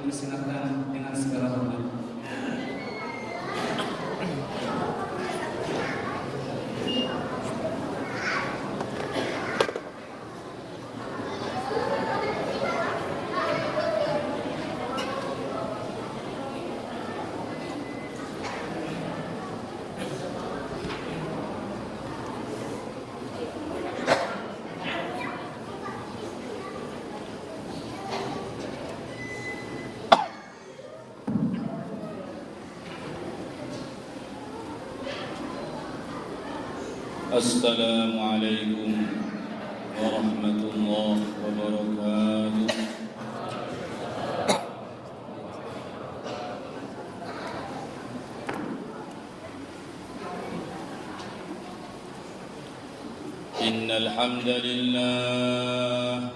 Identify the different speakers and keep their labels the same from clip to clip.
Speaker 1: dipersilakan dengan segala hormat.
Speaker 2: السلام عليكم ورحمة الله وبركاته. إن الحمد لله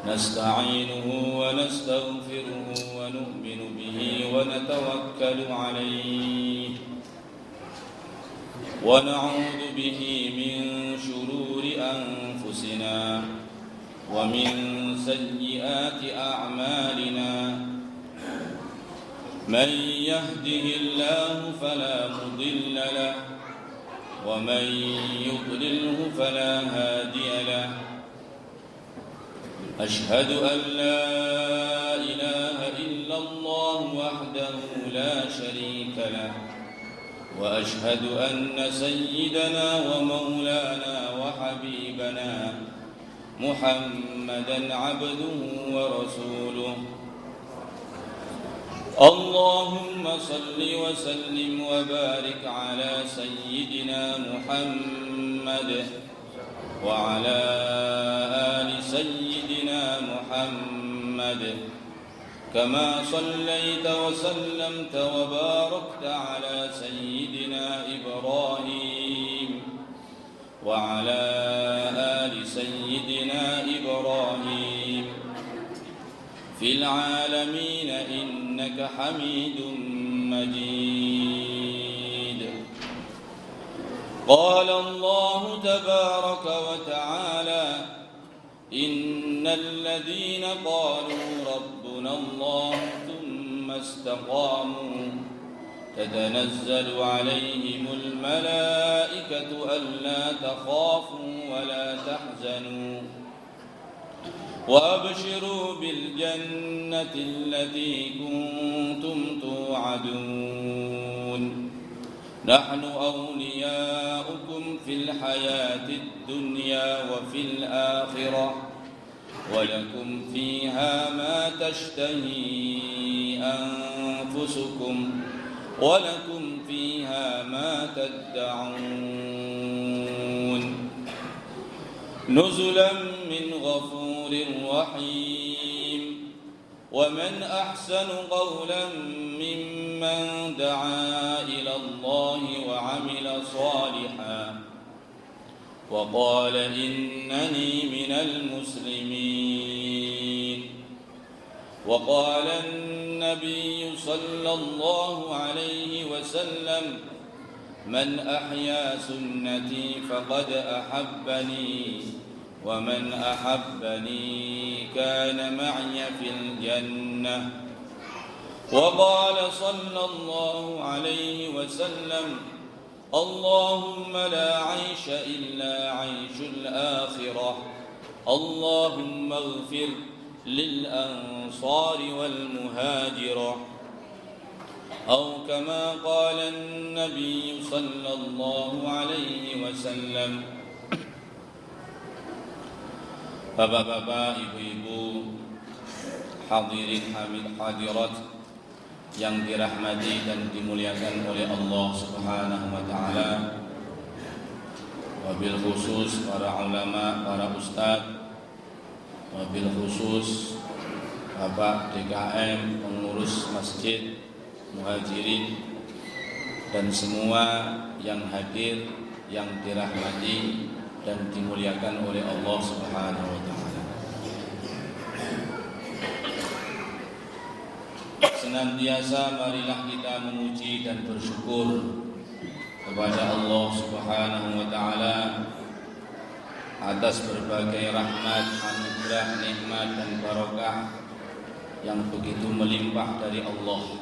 Speaker 2: نستعينه ونستغفره ونؤمن به ونتوكل عليه ونعوذ به من شرور أنفسنا ومن سيئات أعمالنا من يهده الله فلا مضل له ومن يضلله فلا هادي له أشهد أن لا إله إلا الله وحده لا شريك له وأشهد أن سيدنا ومولانا وحبيبنا محمدًا عبده ورسوله. اللهم صل وسلم وبارك على سيدنا محمد وعلى آل سيدنا محمد كما صليت وسلمت وباركت على سيدنا إبراهيم وعلى آل سيدنا إبراهيم في العالمين إنك حميد مجيد. قال الله تبارك وتعالى إن الذين قالوا ربنا الله ثم استقاموا تتنزل عليهم الملائكة ألا تخافوا ولا تحزنوا وأبشروا بالجنة التي كنتم توعدون نحن أولياؤكم في الحياة الدنيا وفي الآخرة ولكم فيها ما تشتهي أنفسكم ولكم فيها ما تدعون نزلا من غفور رحيم. ومن أحسن قولا ممن دعا إلى الله وعمل صالحا وقال إنني من المسلمين. وقال النبي صلى الله عليه وسلم من أحيا سنتي فقد أحبني ومن أحبني كان معي في الجنة. وقال صلى الله عليه وسلم اللهم لا عيش إلا عيش الآخرة اللهم اغفر للأنصار والمهاجرة أو كما قال النبي صلى الله عليه وسلم. Bapak-bapak, ibu-ibu, hadirin hadirat yang dirahmati dan dimuliakan oleh Allah Subhanahu wa taala. Wabil khusus para ulama, para ustadz, wabil khusus Bapak DKM, pengurus masjid, muhajirin dan semua yang hadir yang dirahmati dan dimuliakan oleh Allah Subhanahu wa taala. Senantiasa marilah kita memuji dan bersyukur kepada Allah Subhanahu wa taala atas berbagai rahmat, anugerah, nikmat dan barokah yang begitu melimpah dari Allah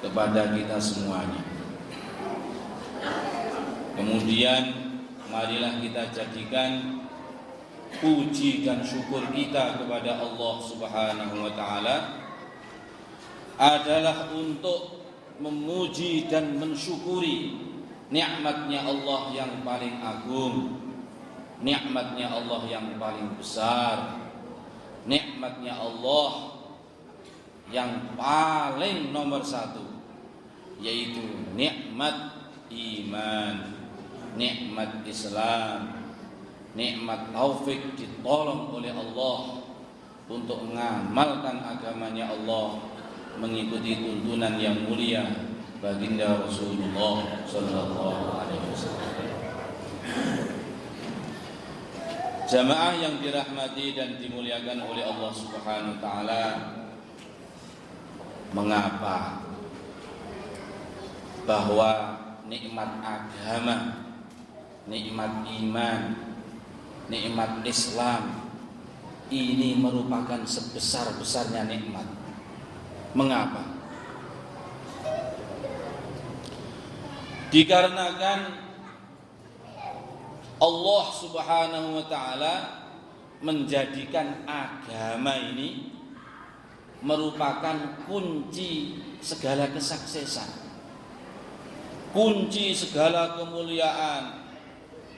Speaker 2: kepada kita semuanya. Kemudian marilah kita jadikan puji dan syukur kita kepada Allah Subhanahu wa taala adalah untuk memuji dan mensyukuri nikmatnya Allah yang paling agung, nikmatnya Allah yang paling besar, nikmatnya Allah yang paling nomor satu, yaitu nikmat iman, nikmat Islam, nikmat taufik ditolong oleh Allah untuk mengamalkan agamanya Allah, mengikuti tuntunan yang mulia baginda Rasulullah sallallahu alaihi wasallam. Jamaah yang dirahmati dan dimuliakan oleh Allah Subhanahu wa taala, mengapa bahwa nikmat agama, nikmat iman, nikmat Islam ini merupakan sebesar-besarnya nikmat? Mengapa? Dikarenakan Allah Subhanahu wa taala menjadikan agama ini merupakan kunci segala kesuksesan, kunci segala kemuliaan,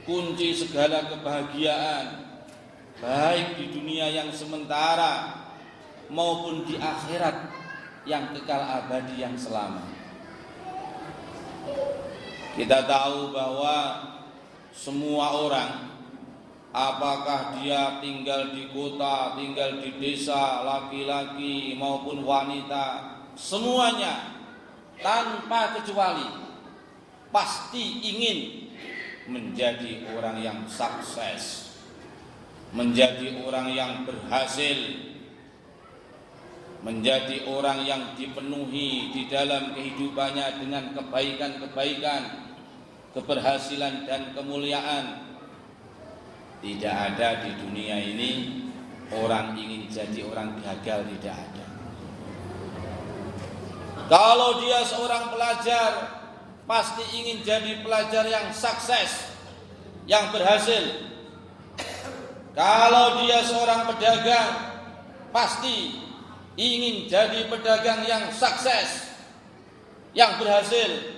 Speaker 2: kunci segala kebahagiaan, baik di dunia yang sementara maupun di akhirat yang kekal abadi yang selama. Kita tahu bahwa semua orang, apakah dia tinggal di kota, tinggal di desa, laki-laki maupun wanita, semuanya tanpa kecuali pasti ingin menjadi orang yang sukses, menjadi orang yang berhasil, menjadi orang yang dipenuhi di dalam kehidupannya dengan kebaikan-kebaikan, keberhasilan dan kemuliaan. Tidak ada di dunia ini orang ingin jadi orang gagal, tidak ada. Kalau dia seorang pelajar, pasti ingin jadi pelajar yang sukses, yang berhasil. Kalau dia seorang pedagang, pasti ingin jadi pedagang yang sukses, yang berhasil.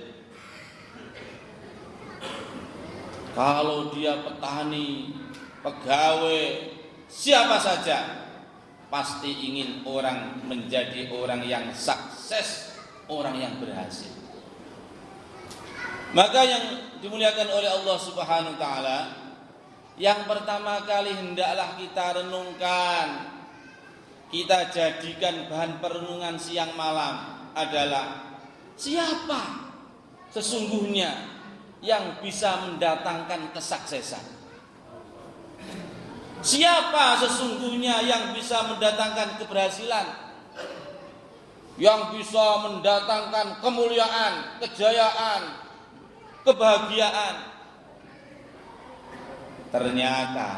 Speaker 2: Kalau dia petani, pegawai, siapa saja pasti ingin orang menjadi orang yang sukses, orang yang berhasil. Maka yang dimuliakan oleh Allah Subhanahu wa taala, yang pertama kali hendaklah kita renungkan, kita jadikan bahan perenungan siang malam adalah siapa sesungguhnya yang bisa mendatangkan kesuksesan? Siapa sesungguhnya yang bisa mendatangkan keberhasilan, yang bisa mendatangkan kemuliaan, kejayaan, kebahagiaan? Ternyata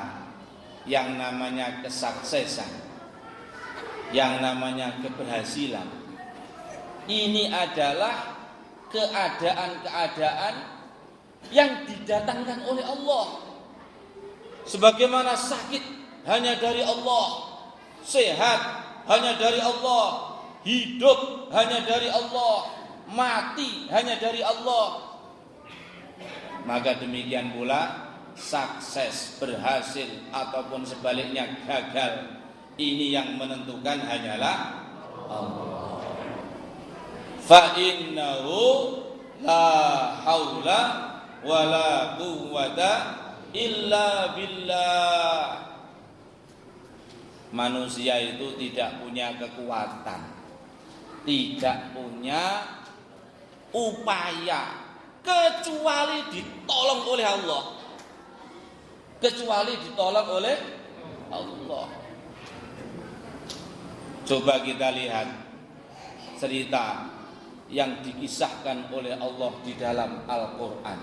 Speaker 2: yang namanya kesuksesan, yang namanya keberhasilan, ini adalah keadaan-keadaan yang didatangkan oleh Allah. Sebagaimana sakit hanya dari Allah, sehat hanya dari Allah, hidup hanya dari Allah, mati hanya dari Allah. Maka demikian pula sukses, berhasil ataupun sebaliknya gagal, ini yang menentukan hanyalah Allah. Fa innahu la haula wala quwwata illa billah. Manusia itu tidak punya kekuatan, tidak punya upaya kecuali ditolong oleh Allah. Kecuali ditolong oleh Allah. Coba kita lihat cerita yang dikisahkan oleh Allah di dalam Al-Quran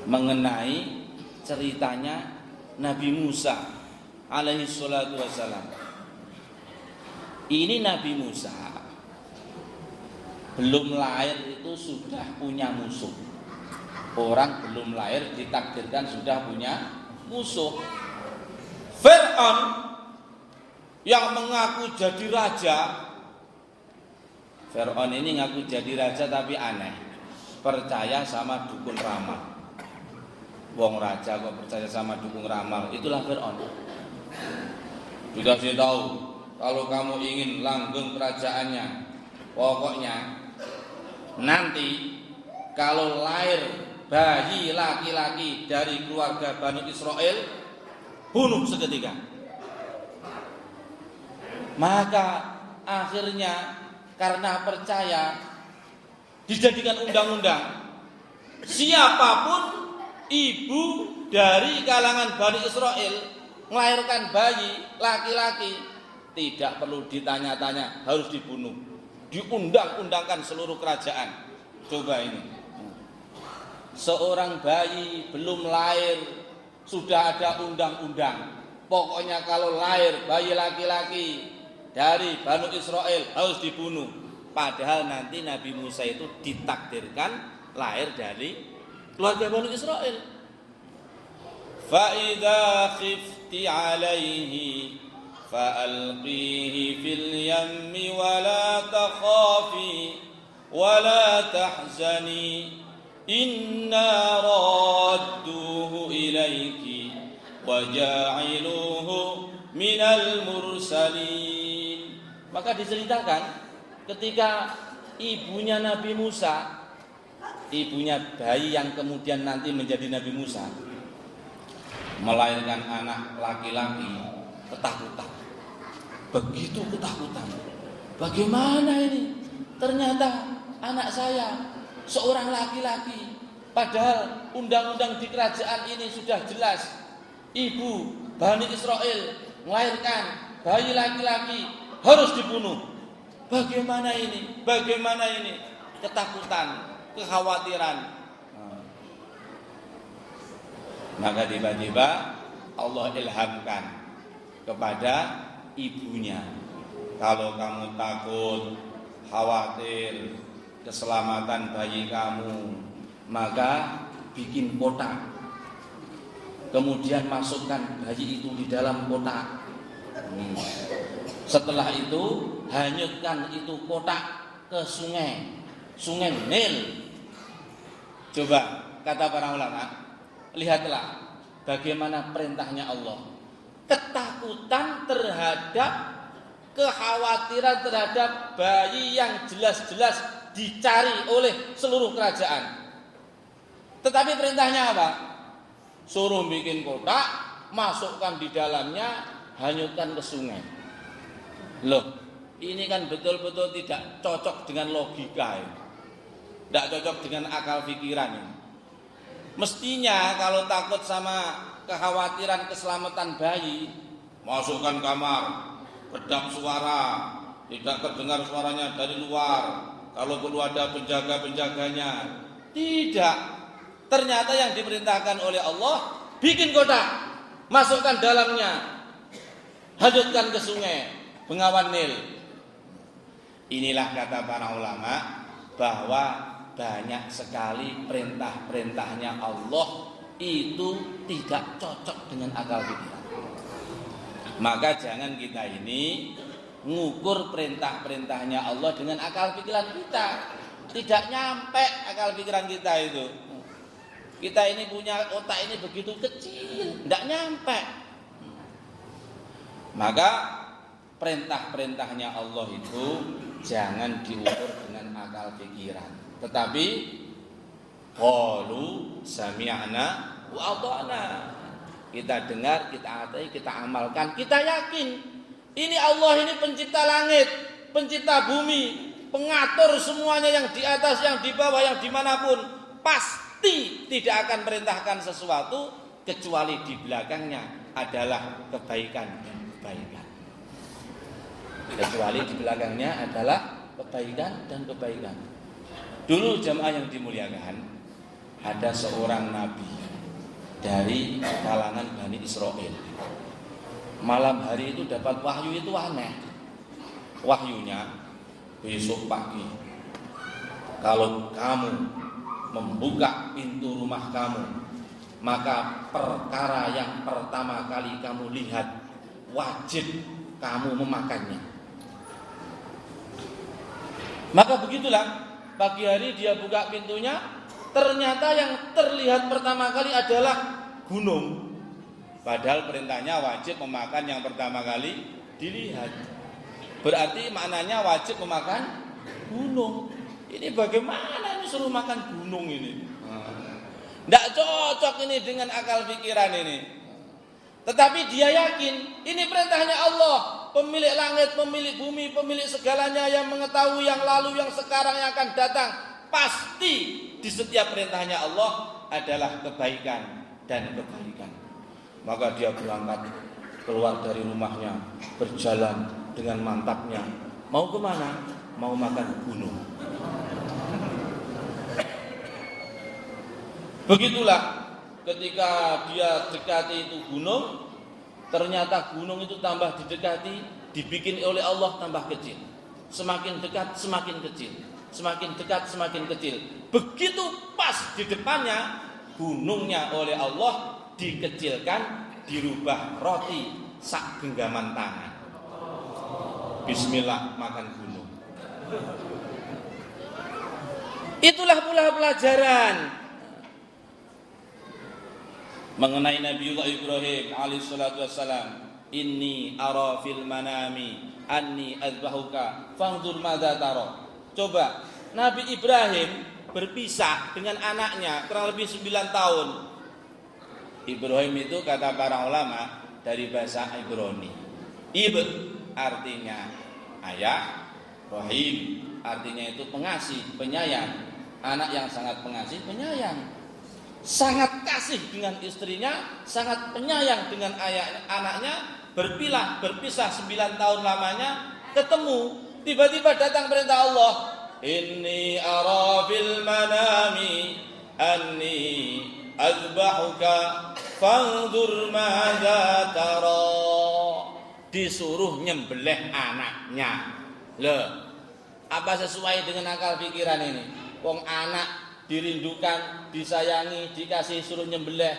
Speaker 2: mengenai ceritanya Nabi Musa alaihi salatu wassalam. Ini Nabi Musa belum lahir itu sudah punya musuh. Orang belum lahir ditakdirkan sudah punya musuh. Fir'aun yang mengaku jadi raja. Fir'aun ini ngaku jadi raja tapi aneh, percaya sama dukun ramal. Wong raja kok percaya sama dukun ramal, itulah Fir'aun. Dikasih tahu, kalau kamu ingin langgeng kerajaannya, pokoknya nanti kalau lahir bayi laki-laki dari keluarga Bani Israel, bunuh seketika. Maka akhirnya karena percaya dijadikan undang-undang, siapapun ibu dari kalangan Bani Israel melahirkan bayi laki-laki tidak perlu ditanya-tanya, harus dibunuh. Diundang-undangkan seluruh kerajaan. Coba ini, seorang bayi belum lahir sudah ada undang-undang. Pokoknya kalau lahir bayi laki-laki dari Bani Israel harus dibunuh. Padahal nanti Nabi Musa itu ditakdirkan lahir dari keluarga Bani Israel. Fa idza khifti 'alaihi fa'alqihi fil yammi wa la takhafi wa la tahzani inna radduhu ilaiki wa ja'iluhu minal mursalin. Maka diceritakan ketika ibunya Nabi Musa, ibunya bayi yang kemudian nanti menjadi Nabi Musa, melahirkan anak laki-laki, ketakutan. Begitu ketakutan. Bagaimana ini? Ternyata anak saya seorang laki-laki. Padahal undang-undang di kerajaan ini sudah jelas. Ibu Bani Israel melahirkan bayi laki-laki harus dibunuh. Bagaimana ini? Bagaimana ini? Ketakutan, kekhawatiran. Maka tiba-tiba Allah ilhamkan kepada ibunya, kalau kamu takut, khawatir keselamatan bayi kamu, maka bikin kotak, kemudian masukkan bayi itu di dalam kotak. Setelah itu hanyutkan itu kotak ke sungai Nil. Coba kata para ulama, lihatlah bagaimana perintahnya Allah. Ketakutan terhadap, kekhawatiran terhadap bayi yang jelas-jelas dicari oleh seluruh kerajaan. Tetapi perintahnya apa? Suruh bikin kotak, masukkan di dalamnya, hanyutkan ke sungai. Loh, ini kan betul-betul tidak cocok dengan logika ini. Tidak cocok dengan akal pikiran ini. Mestinya kalau takut sama kekhawatiran keselamatan bayi, masukkan kamar, kedap suara, tidak terdengar suaranya dari luar. Kalau perlu ada penjaga-penjaganya. Tidak. Ternyata yang diperintahkan oleh Allah, bikin kotak, masukkan dalamnya, hanyutkan ke sungai Bengawan Nil. Inilah kata para ulama bahwa banyak sekali perintah-perintahnya Allah itu tidak cocok dengan akal pikiran. Maka jangan kita ini ngukur perintah-perintahnya Allah dengan akal pikiran kita. Tidak nyampe akal pikiran kita itu. Kita ini punya otak ini begitu kecil, tidak nyampe. Maka perintah-perintahnya Allah itu jangan diukur dengan akal pikiran. Tetapi qalu sami'na wa ata'na. Kita dengar, kita atai, kita amalkan, kita yakin ini Allah ini pencipta langit, pencipta bumi, pengatur semuanya yang di atas, yang di bawah, yang dimanapun. Pasti tidak akan merintahkan sesuatu kecuali di belakangnya adalah kebaikan dan kebaikan. Kecuali di belakangnya adalah kebaikan dan kebaikan. Dulu jamaah yang dimuliakan, ada seorang nabi dari kalangan Bani Israel. Malam hari itu dapat wahyu itu aneh. wahyunya, besok pagi kalau kamu membuka pintu rumah kamu, maka perkara yang pertama kali kamu lihat wajib kamu memakannya. Maka begitulah, pagi hari dia buka pintunya, ternyata yang terlihat pertama kali adalah gunung. Padahal perintahnya wajib memakan yang pertama kali dilihat. Berarti maknanya wajib memakan gunung. Ini bagaimana ini suruh makan gunung ini? Tidak cocok ini dengan akal pikiran ini. Tetapi dia yakin ini perintahnya Allah, pemilik langit, pemilik bumi, pemilik segalanya, yang mengetahui yang lalu, yang sekarang, yang akan datang. Pasti di setiap perintahnya Allah adalah kebaikan dan kebaikan. Maka dia berangkat keluar dari rumahnya, berjalan dengan mantapnya. Mau kemana? Mau makan gunung. Begitulah ketika dia dekati itu gunung, ternyata gunung itu tambah didekati, dibikin oleh Allah tambah kecil. Semakin dekat semakin kecil, semakin dekat semakin kecil. Begitu pas di depannya, gunungnya oleh Allah dikecilkan, dirubah roti sak genggaman tangan. Bismillah, makan gunung. Itulah pula pelajaran mengenai Nabiullah Ibrahim alaihissalatu wassalam. Inni ara fil manami anni azbahuka fanzur madza tara. Coba Nabi Ibrahim berpisah dengan anaknya kurang lebih 9 tahun. Ibrahim itu kata para ulama dari bahasa Ibrani. Artinya ayah, Rahim artinya itu pengasih, penyayang. Anak yang sangat pengasih, penyayang. Sangat kasih dengan istrinya, sangat penyayang dengan anaknya. Berpisah 9 tahun lamanya, ketemu, tiba-tiba datang perintah Allah. Inni ara fil manami anni azbahuka fanzur madza tara. Disuruh nyembelih anaknya. Loh, apa sesuai dengan akal pikiran ini? Wong anak dirindukan, disayangi, dikasih suruh nyembelih.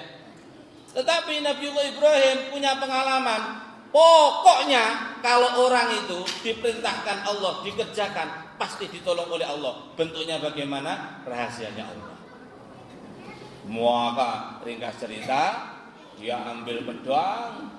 Speaker 2: Tetapi Nabiullah Ibrahim punya pengalaman. Pokoknya kalau orang itu diperintahkan Allah, dikerjakan, pasti ditolong oleh Allah. Bentuknya bagaimana? Rahasianya Allah. Maka ringkas cerita, dia ambil pedang,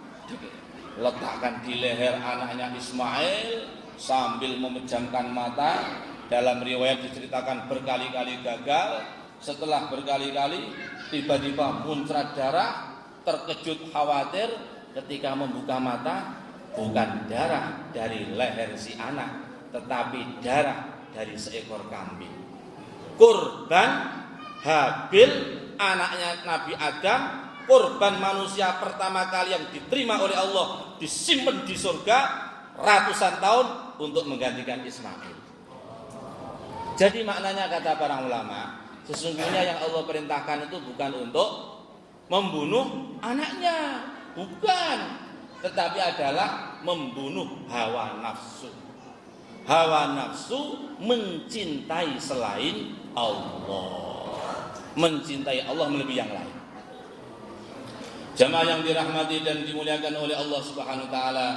Speaker 2: letakkan di leher anaknya Ismail sambil memejamkan mata. Dalam riwayat diceritakan berkali-kali gagal. Setelah berkali-kali tiba-tiba muncrat darah. Terkejut khawatir ketika membuka mata, bukan darah dari leher si anak, tetapi darah dari seekor kambing. Kurban Habil, anaknya Nabi Adam, kurban manusia pertama kali yang diterima oleh Allah, disimpan di surga ratusan tahun untuk menggantikan Ismail. Jadi maknanya kata para ulama, sesungguhnya yang Allah perintahkan itu bukan untuk membunuh anaknya, bukan, tetapi adalah membunuh hawa nafsu. Hawa nafsu mencintai selain Allah, mencintai Allah melebihi yang lain. Jamaah yang dirahmati dan dimuliakan oleh Allah Subhanahu wa taala,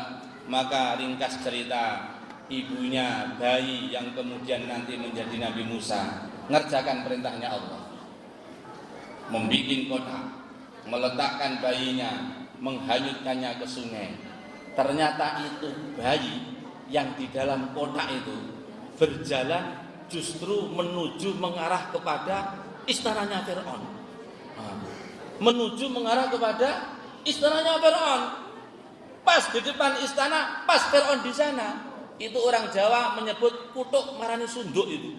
Speaker 2: maka ringkas cerita, ibunya bayi yang kemudian nanti menjadi Nabi Musa ngerjakan perintahnya Allah, membikin kotak, meletakkan bayinya, menghanyutkannya ke sungai. Ternyata itu bayi yang di dalam kotak itu berjalan justru menuju mengarah kepada istananya Fir'aun. Menuju mengarah kepada istananya Fir'aun. Pas di depan istana, pas Fir'aun di sana. Itu orang Jawa menyebut kutuk marani sunduk itu.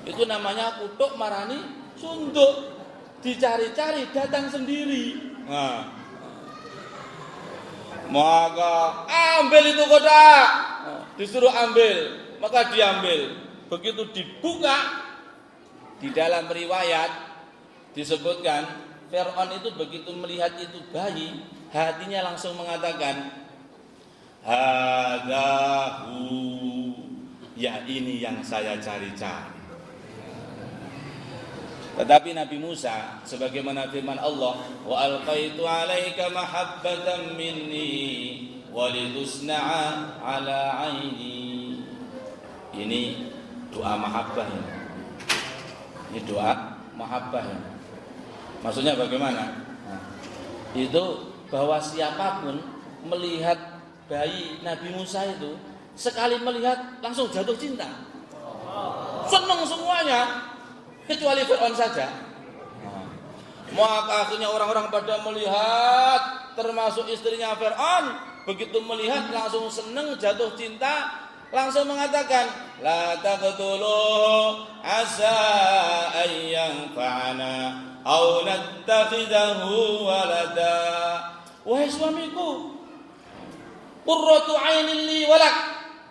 Speaker 2: Itu namanya kutuk marani sunduk. Dicari-cari datang sendiri. Maka ambil itu kotak. Disuruh ambil, maka diambil. Begitu dibuka, di dalam riwayat disebutkan Fir'aun itu begitu melihat itu bayi, hatinya langsung mengatakan, hadahu, ya ini yang saya cari-cari. Tetapi Nabi Musa sebagaimana firman Allah, wa alqaitu 'alaika mahabbatan minni wa litusna'a 'ala 'aini. Ini doa mahabbah ya. Ini doa mahabbah ya. Maksudnya bagaimana? Nah, itu bahwa siapapun melihat bayi Nabi Musa itu sekali melihat langsung jatuh cinta. Senang semuanya. Kecuali Fir'aun saja. Maka akhirnya orang-orang pada melihat, termasuk istrinya Fir'aun, begitu melihat langsung senang, jatuh cinta, langsung mengatakan, la taqtuluhu asa ayyan fa'ana aw nattakhidahu walada. Wahai suamiku, qurratu 'ainin li walak.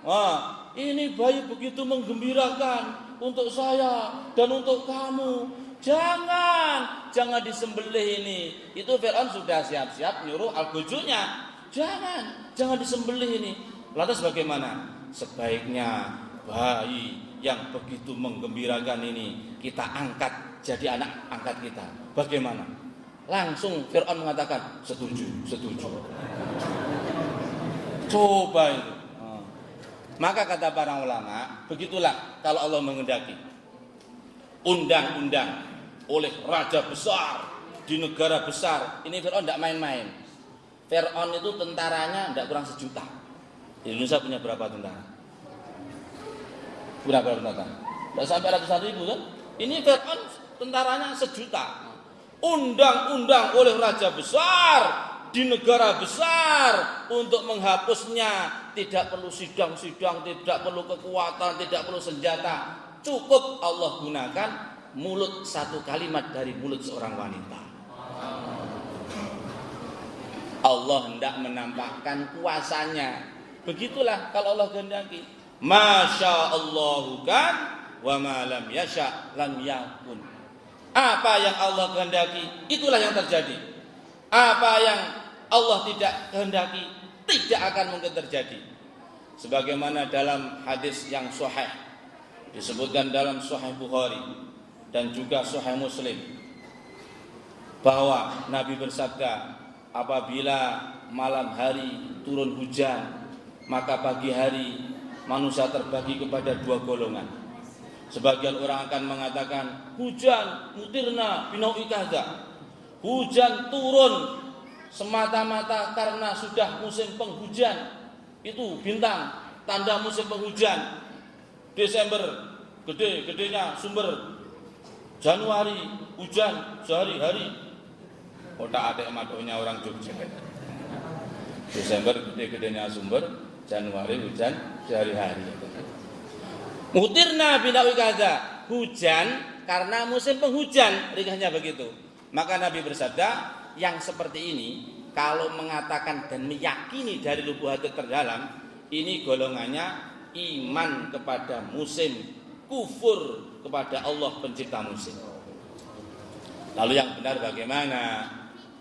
Speaker 2: Wah, ini bayi begitu menggembirakan untuk saya dan untuk kamu. Jangan disembelih ini. Itu Fir'aun sudah siap-siap nyuruh al-bujunya. Jangan disembelih ini. Lantas bagaimana? Sebaiknya bayi yang begitu menggembirakan ini kita angkat jadi anak angkat kita. Bagaimana? Langsung Fir'aun mengatakan, setuju. Coba itu. Maka kata para ulama, begitulah kalau Allah menghendaki. Undang-undang oleh raja besar di negara besar. Ini Fir'aun tidak main-main. Fir'aun itu tentaranya tidak kurang 1 juta. Indonesia punya berapa tentara? Berapa tentara? Tidak sampai ratusan ribu kan? Ini Fir'aun tentaranya 1 juta. Undang-undang oleh raja besar di negara besar untuk menghapusnya. Tidak perlu sidang-sidang, tidak perlu kekuatan, tidak perlu senjata. Cukup Allah gunakan mulut, 1 kalimat dari mulut seorang wanita. Allah hendak menampakkan kuasanya. Begitulah kalau Allah kehendaki. Masya Allahu kan wa ma lam yasha lam yakun. Apa yang Allah kehendaki, itulah yang terjadi. Apa yang Allah tidak kehendaki, tidak akan mungkin terjadi. Sebagaimana dalam hadis yang sahih disebutkan dalam Sahih Bukhari dan juga Sahih Muslim, bahwa Nabi bersabda, apabila malam hari turun hujan, maka pagi hari manusia terbagi kepada 2 golongan. Sebagian orang akan mengatakan, hujan mutirna binau'i kadza. Hujan turun semata-mata karena sudah musim penghujan. Itu bintang, tanda musim penghujan. Desember gede-gedenya sumber. Januari hujan sehari-hari. Otak adik madonya orang Jogja. Desember gede-gedenya sumber, Januari hujan sehari-hari. Mutirna binau'i kadza. Hujan karena musim penghujan, ringkasnya begitu. Maka Nabi bersabda, yang seperti ini kalau mengatakan dan meyakini dari lubuk hati terdalam, ini golongannya iman kepada musim, kufur kepada Allah pencipta musim. Lalu yang benar bagaimana?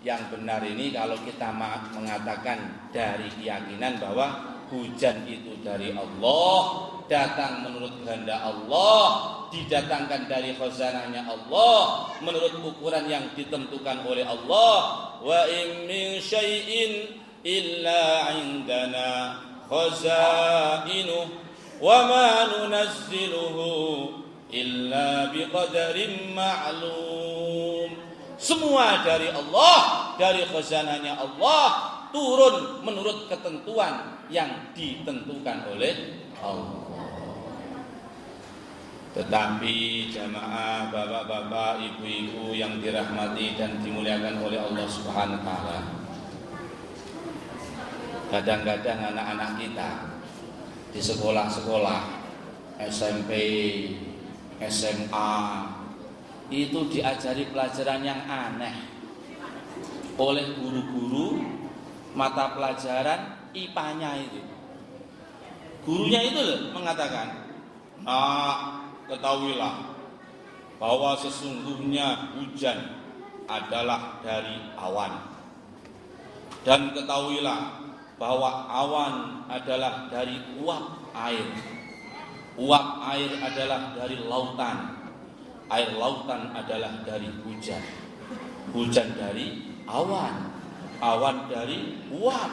Speaker 2: Yang benar ini kalau kita mengatakan dari keyakinan bahwa hujan itu dari Allah, datang menurut kehendak Allah, didatangkan dari khazanahnya Allah, menurut ukuran yang ditentukan oleh Allah. Wa in min syai'in illa 'indana khazainuh wa ma nunazziluhu illa biqadarin ma'lum. Semua dari Allah, dari khazanahnya Allah, turun menurut ketentuan yang ditentukan oleh Allah. Tetapi jamaah, bapak-bapak, ibu-ibu yang dirahmati dan dimuliakan oleh Allah Subhanahu wa taala. Kadang-kadang anak-anak kita di sekolah-sekolah SMP, SMA itu diajari pelajaran yang aneh oleh guru-guru mata pelajaran IPA-nya itu. Gurunya itu mengatakan, ketahuilah bahwa sesungguhnya hujan adalah dari awan. Dan ketahuilah bahwa awan adalah dari uap air. Uap air adalah dari lautan. Air lautan adalah dari hujan. Hujan dari awan. Awan dari uap.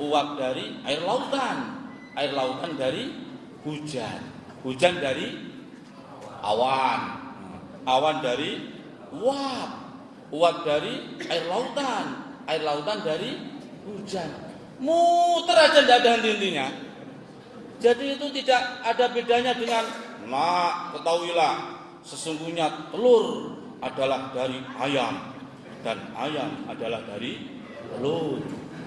Speaker 2: Uap dari air lautan. Air lautan dari hujan. Hujan dari awan. Awan dari uap. Uap dari air lautan. Air lautan dari hujan. Muter aja tidak ada henti-hentinya. Jadi itu tidak ada bedanya dengan ketahuilah sesungguhnya telur adalah dari ayam dan ayam adalah dari telur.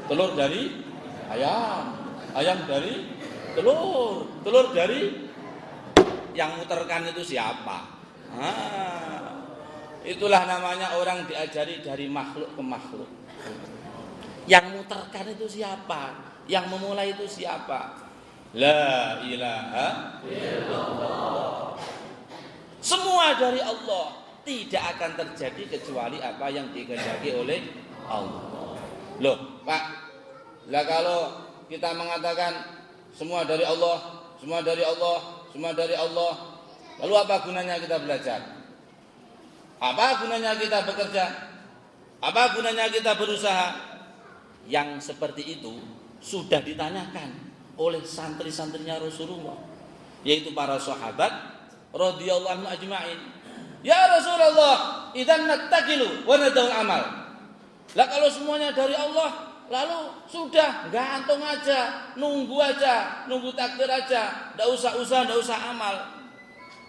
Speaker 2: Telur dari ayam, ayam dari telur, telur dari yang muterkan itu siapa? Itulah namanya orang diajari dari makhluk ke makhluk. Yang muterkan itu siapa? Yang memulai itu siapa? La ilaha illallah. Semua dari Allah. Tidak akan terjadi kecuali apa yang dikehendaki oleh Allah. Loh, Pak. Lah kalau kita mengatakan semua dari Allah, semua dari Allah, semua dari Allah, lalu apa gunanya kita belajar? Apa gunanya kita bekerja? Apa gunanya kita berusaha? Yang seperti itu sudah ditanyakan oleh santri-santrinya Rasulullah, yaitu para sahabat radhiyallahu anhum ajma'in. Ya Rasulullah, idzan nattakilu wa nadul amal. Lah kalau semuanya dari Allah, lalu sudah gantung aja, nunggu takdir aja, enggak usah usaha, enggak usah amal.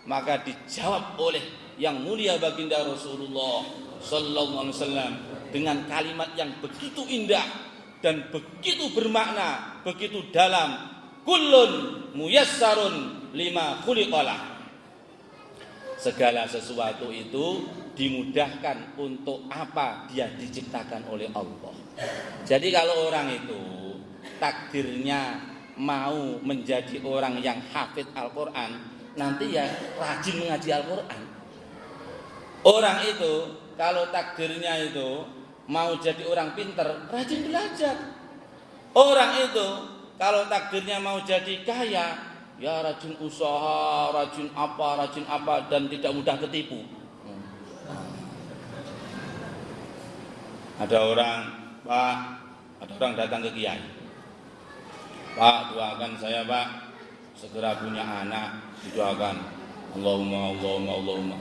Speaker 2: Maka dijawab oleh yang mulia baginda Rasulullah sallallahu alaihi wasallam dengan kalimat yang begitu indah dan begitu bermakna, begitu dalam. Kullun muyassarun lima khuliqalah. Segala sesuatu itu dimudahkan untuk apa dia diciptakan oleh Allah. Jadi kalau orang itu takdirnya mau menjadi orang yang hafid Al-Quran, nanti ya rajin mengaji Al-Quran. Orang itu kalau takdirnya itu mau jadi orang pinter, rajin belajar. Orang itu kalau takdirnya mau jadi kaya, ya rajin usaha, rajin apa, dan tidak mudah ketipu. Ada orang datang ke kiai. Pak, doakan saya, Pak, segera punya anak, didoakan. Allahumma.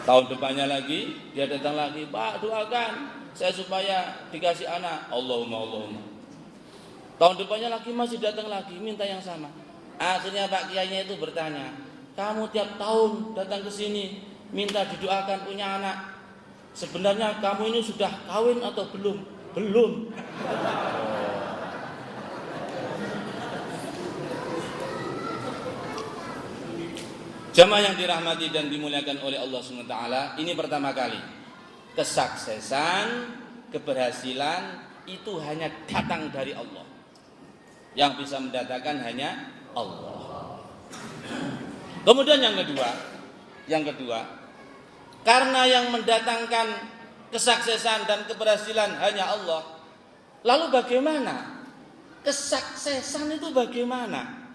Speaker 2: Tahun depannya lagi dia datang lagi, Pak, doakan saya supaya dikasih anak. Allahumma. Tahun depannya lagi masih datang lagi, minta yang sama. Akhirnya Pak Kiainya itu bertanya, kamu tiap tahun datang ke sini minta didoakan punya anak. Sebenarnya kamu ini sudah kawin atau belum? Belum. Jamaah yang dirahmati dan dimuliakan oleh Allah SWT, ini pertama kali kesuksesan, keberhasilan itu hanya datang dari Allah. Yang bisa mendatangkan hanya Allah. Kemudian yang kedua, karena yang mendatangkan kesuksesan dan keberhasilan hanya Allah, lalu bagaimana? Kesuksesan itu bagaimana?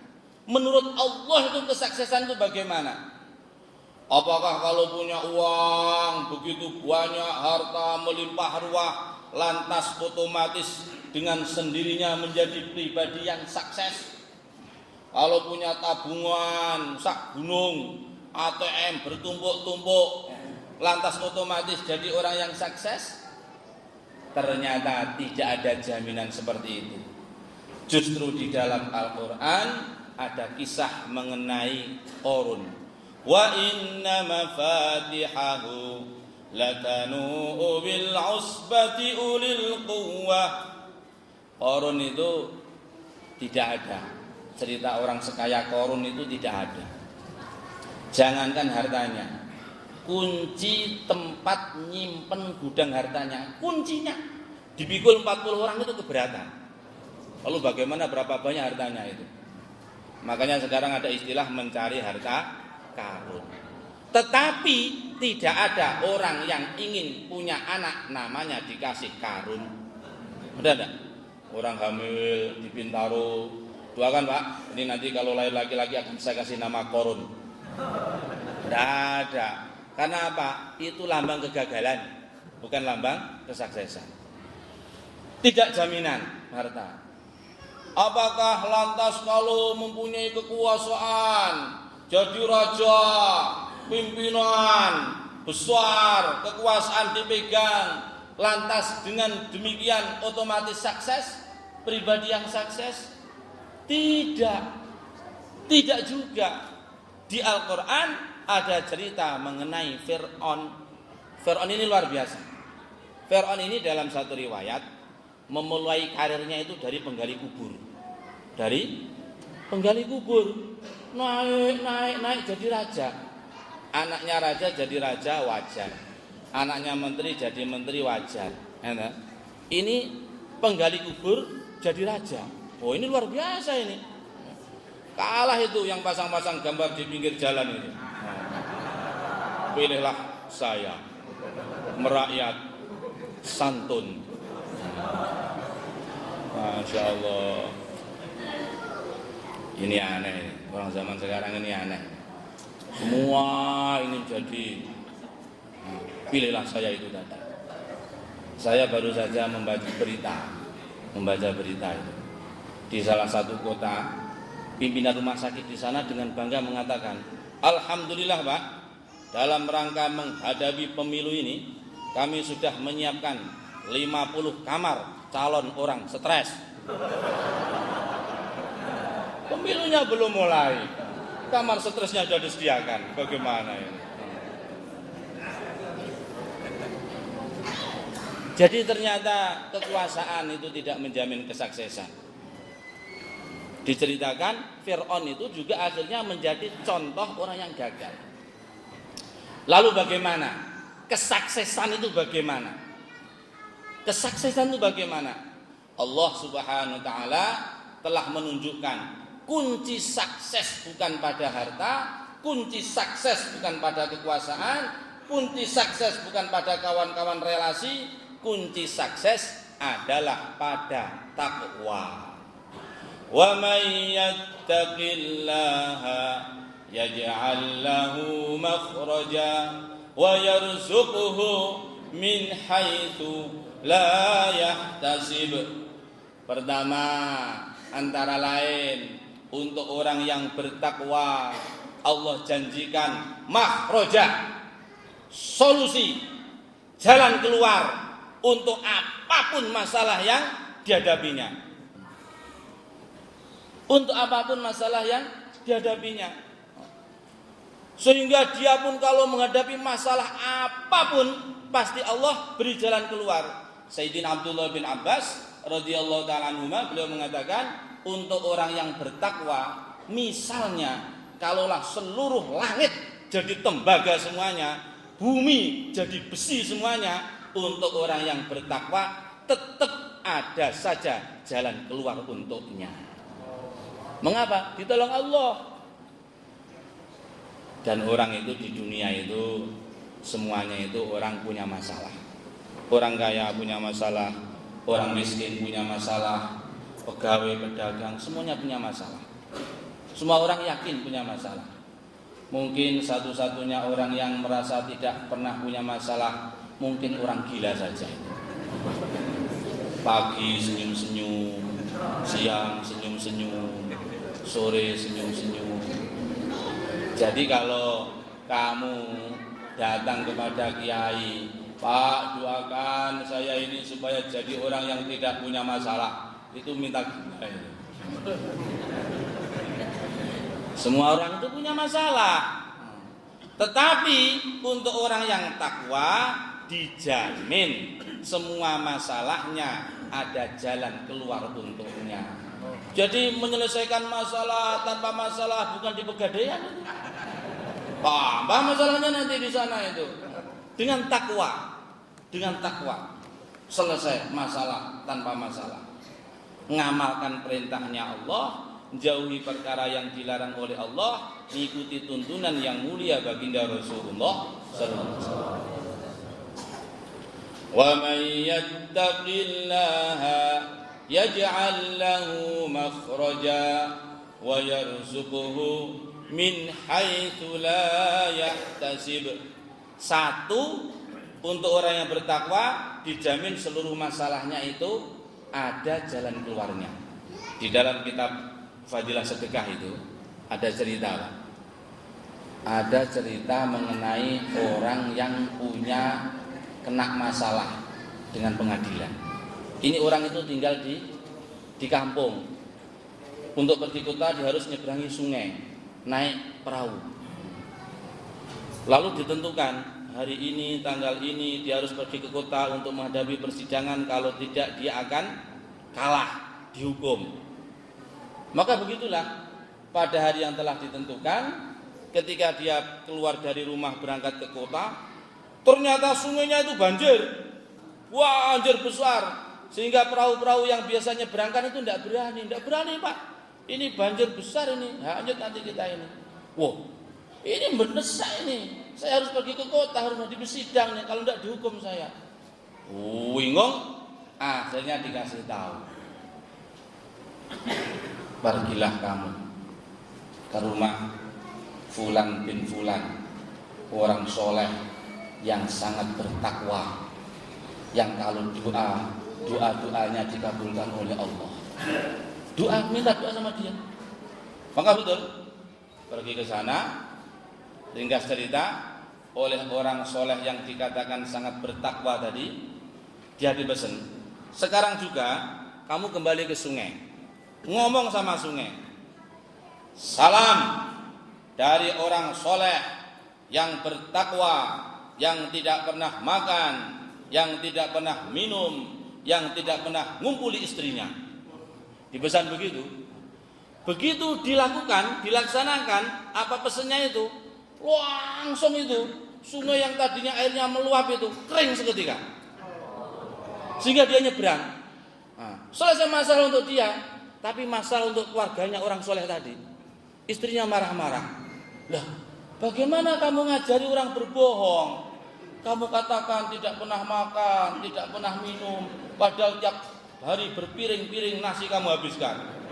Speaker 2: Menurut Allah itu kesuksesan itu bagaimana? Apakah kalau punya uang begitu banyak, harta melimpah ruah, lantas otomatis dengan sendirinya menjadi pribadi yang sukses? Kalau punya tabungan sak gunung, ATM bertumpuk-tumpuk, lantas otomatis jadi orang yang sukses? Ternyata tidak ada jaminan seperti itu. Justru di dalam Al-Quran ada kisah mengenai Qarun. Wa inna mafatihahu latanu bil usbati ulil quwwah. Qarun itu tidak ada. Cerita orang sekaya Qarun itu tidak ada. Jangankan hartanya, kunci tempat nyimpen gudang hartanya, kuncinya dipikul 40 orang itu keberatan. Lalu bagaimana berapa banyak hartanya itu? Makanya sekarang ada istilah mencari harta karun. Tetapi tidak ada orang yang ingin punya anak namanya dikasih karun. Ada enggak? orang hamil di Bintaro, doakan Pak, ini nanti kalau lahir laki-laki akan saya kasih nama Korun. Tidak ada. Karena apa? Itu lambang kegagalan, bukan lambang kesuksesan. Tidak jaminan harta. Apakah lantas kalau mempunyai kekuasaan, jadi raja, pimpinan besar, kekuasaan dipegang, lantas dengan demikian otomatis sukses, pribadi yang sukses? Tidak. Tidak juga. Di Al-Quran ada cerita mengenai Fir'aun. Fir'aun ini luar biasa. Fir'aun ini dalam satu riwayat memulai karirnya itu dari penggali kubur. Dari penggali kubur, naik jadi raja. Anaknya raja jadi raja, wajar. Anaknya menteri jadi menteri, wajar. Ini penggali kubur jadi raja. Oh, ini luar biasa ini. Kalah itu yang pasang-pasang gambar di pinggir jalan ini. Pilihlah saya, merakyat, santun. Masya Allah. Ini aneh, orang zaman sekarang ini aneh. Semua ini jadi, pilihlah saya itu tadi. Saya baru saja membaca berita itu di salah satu kota. Pimpinan rumah sakit di sana dengan bangga mengatakan, alhamdulillah Pak, dalam rangka menghadapi pemilu ini kami sudah menyiapkan 50 kamar calon orang stres. Pemilunya belum mulai, kamar stresnya sudah disediakan. Bagaimana ini? Jadi ternyata kekuasaan itu tidak menjamin kesuksesan. Diceritakan Fir'aun itu juga akhirnya menjadi contoh orang yang gagal. Lalu bagaimana? Kesuksesan itu bagaimana? Kesuksesan itu bagaimana? Allah Subhanahu wa taala telah menunjukkan kunci sukses bukan pada harta, kunci sukses bukan pada kekuasaan, kunci sukses bukan pada kawan-kawan relasi, kunci sukses adalah pada takwa. Wa may yattaqillaha yaj'al lahu makhraja wa yarzuqhu min haitsu la yahtasib. Pertama, antara lain untuk orang yang bertakwa Allah janjikan makhraja, solusi, jalan keluar untuk apapun masalah yang dihadapinya. Untuk apapun masalah yang dihadapinya. Sehingga dia pun kalau menghadapi masalah apapun pasti Allah beri jalan keluar. Sayyidina Abdullah bin Abbas radhiyallahu ta'ala anhuma beliau mengatakan, untuk orang yang bertakwa, misalnya kalaulah seluruh langit jadi tembaga semuanya, bumi jadi besi semuanya, untuk orang yang bertakwa tetap ada saja jalan keluar untuknya. Mengapa? Ditolong Allah. Dan orang itu di dunia itu semuanya itu orang punya masalah. Orang kaya punya masalah, orang miskin punya masalah, pegawai, pedagang, semuanya punya masalah. Semua orang yakin punya masalah. Mungkin satu-satunya orang yang merasa tidak pernah punya masalah mungkin orang gila saja. Pagi senyum-senyum, siang senyum-senyum, sore senyum-senyum. Jadi kalau kamu datang kepada kiai, Pak, doakan saya ini supaya jadi orang yang tidak punya masalah, itu minta gila. Semua orang itu punya masalah. Tetapi untuk orang yang takwa dijamin semua masalahnya ada jalan keluar untuknya. Jadi menyelesaikan masalah tanpa masalah bukan di Pegadaian itu. Apa masalahnya nanti di sana itu? Dengan takwa. Dengan takwa selesai masalah tanpa masalah. Ngamalkan perintahnya Allah, jauhi perkara yang dilarang oleh Allah, mengikuti tuntunan yang mulia baginda Rasulullah sallallahu alaihi wasallam. Wa may yattaqillaha yaj'al lahu makhraja wa yarzuquhu min haitsu la yahtasib. Satu, untuk orang yang bertakwa dijamin seluruh masalahnya itu ada jalan keluarnya. Di dalam kitab Fadilah Sedekah itu ada cerita, ada cerita mengenai orang yang punya kena masalah dengan pengadilan. Ini orang itu tinggal di kampung. Untuk pergi kota dia harus nyeberangi sungai, naik perahu. Lalu ditentukan hari ini, tanggal ini dia harus pergi ke kota untuk menghadapi persidangan. Kalau tidak dia akan kalah, dihukum. Maka begitulah pada hari yang telah ditentukan, ketika dia keluar dari rumah berangkat ke kota, ternyata sungainya itu banjir. Wah, banjir besar. Sehingga perahu-perahu yang biasanya berangkat itu tidak berani Pak. Ini banjir besar ini, hanyut nanti kita ini. Wah, ini mendesak ini. Saya harus pergi ke kota, harus menghadapi sidang nih. Kalau tidak dihukum saya. Bingung. Akhirnya dikasih tahu. Pergilah kamu ke rumah Fulan bin Fulan, orang soleh yang sangat bertakwa, yang kalau doa-doanya dikabulkan oleh Allah. Minta doa sama dia. Maka betul, pergi ke sana. Ringkas cerita, oleh orang soleh yang dikatakan sangat bertakwa tadi, dia dipesan, sekarang juga kamu kembali ke sungai, ngomong sama sungai, salam dari orang soleh yang bertakwa, yang tidak pernah makan, yang tidak pernah minum, yang tidak pernah ngumpuli istrinya. Dipesan begitu. Begitu dilakukan, dilaksanakan, apa pesannya itu? Langsung itu sungai yang tadinya airnya meluap itu kering seketika. Sehingga dia nyebrang. Selesai masalah untuk dia, tapi masalah untuk keluarganya orang soleh tadi. Istrinya marah-marah. Lah, bagaimana kamu ngajari orang berbohong? Kamu katakan tidak pernah makan, tidak pernah minum, padahal tiap hari berpiring-piring nasi kamu habiskan.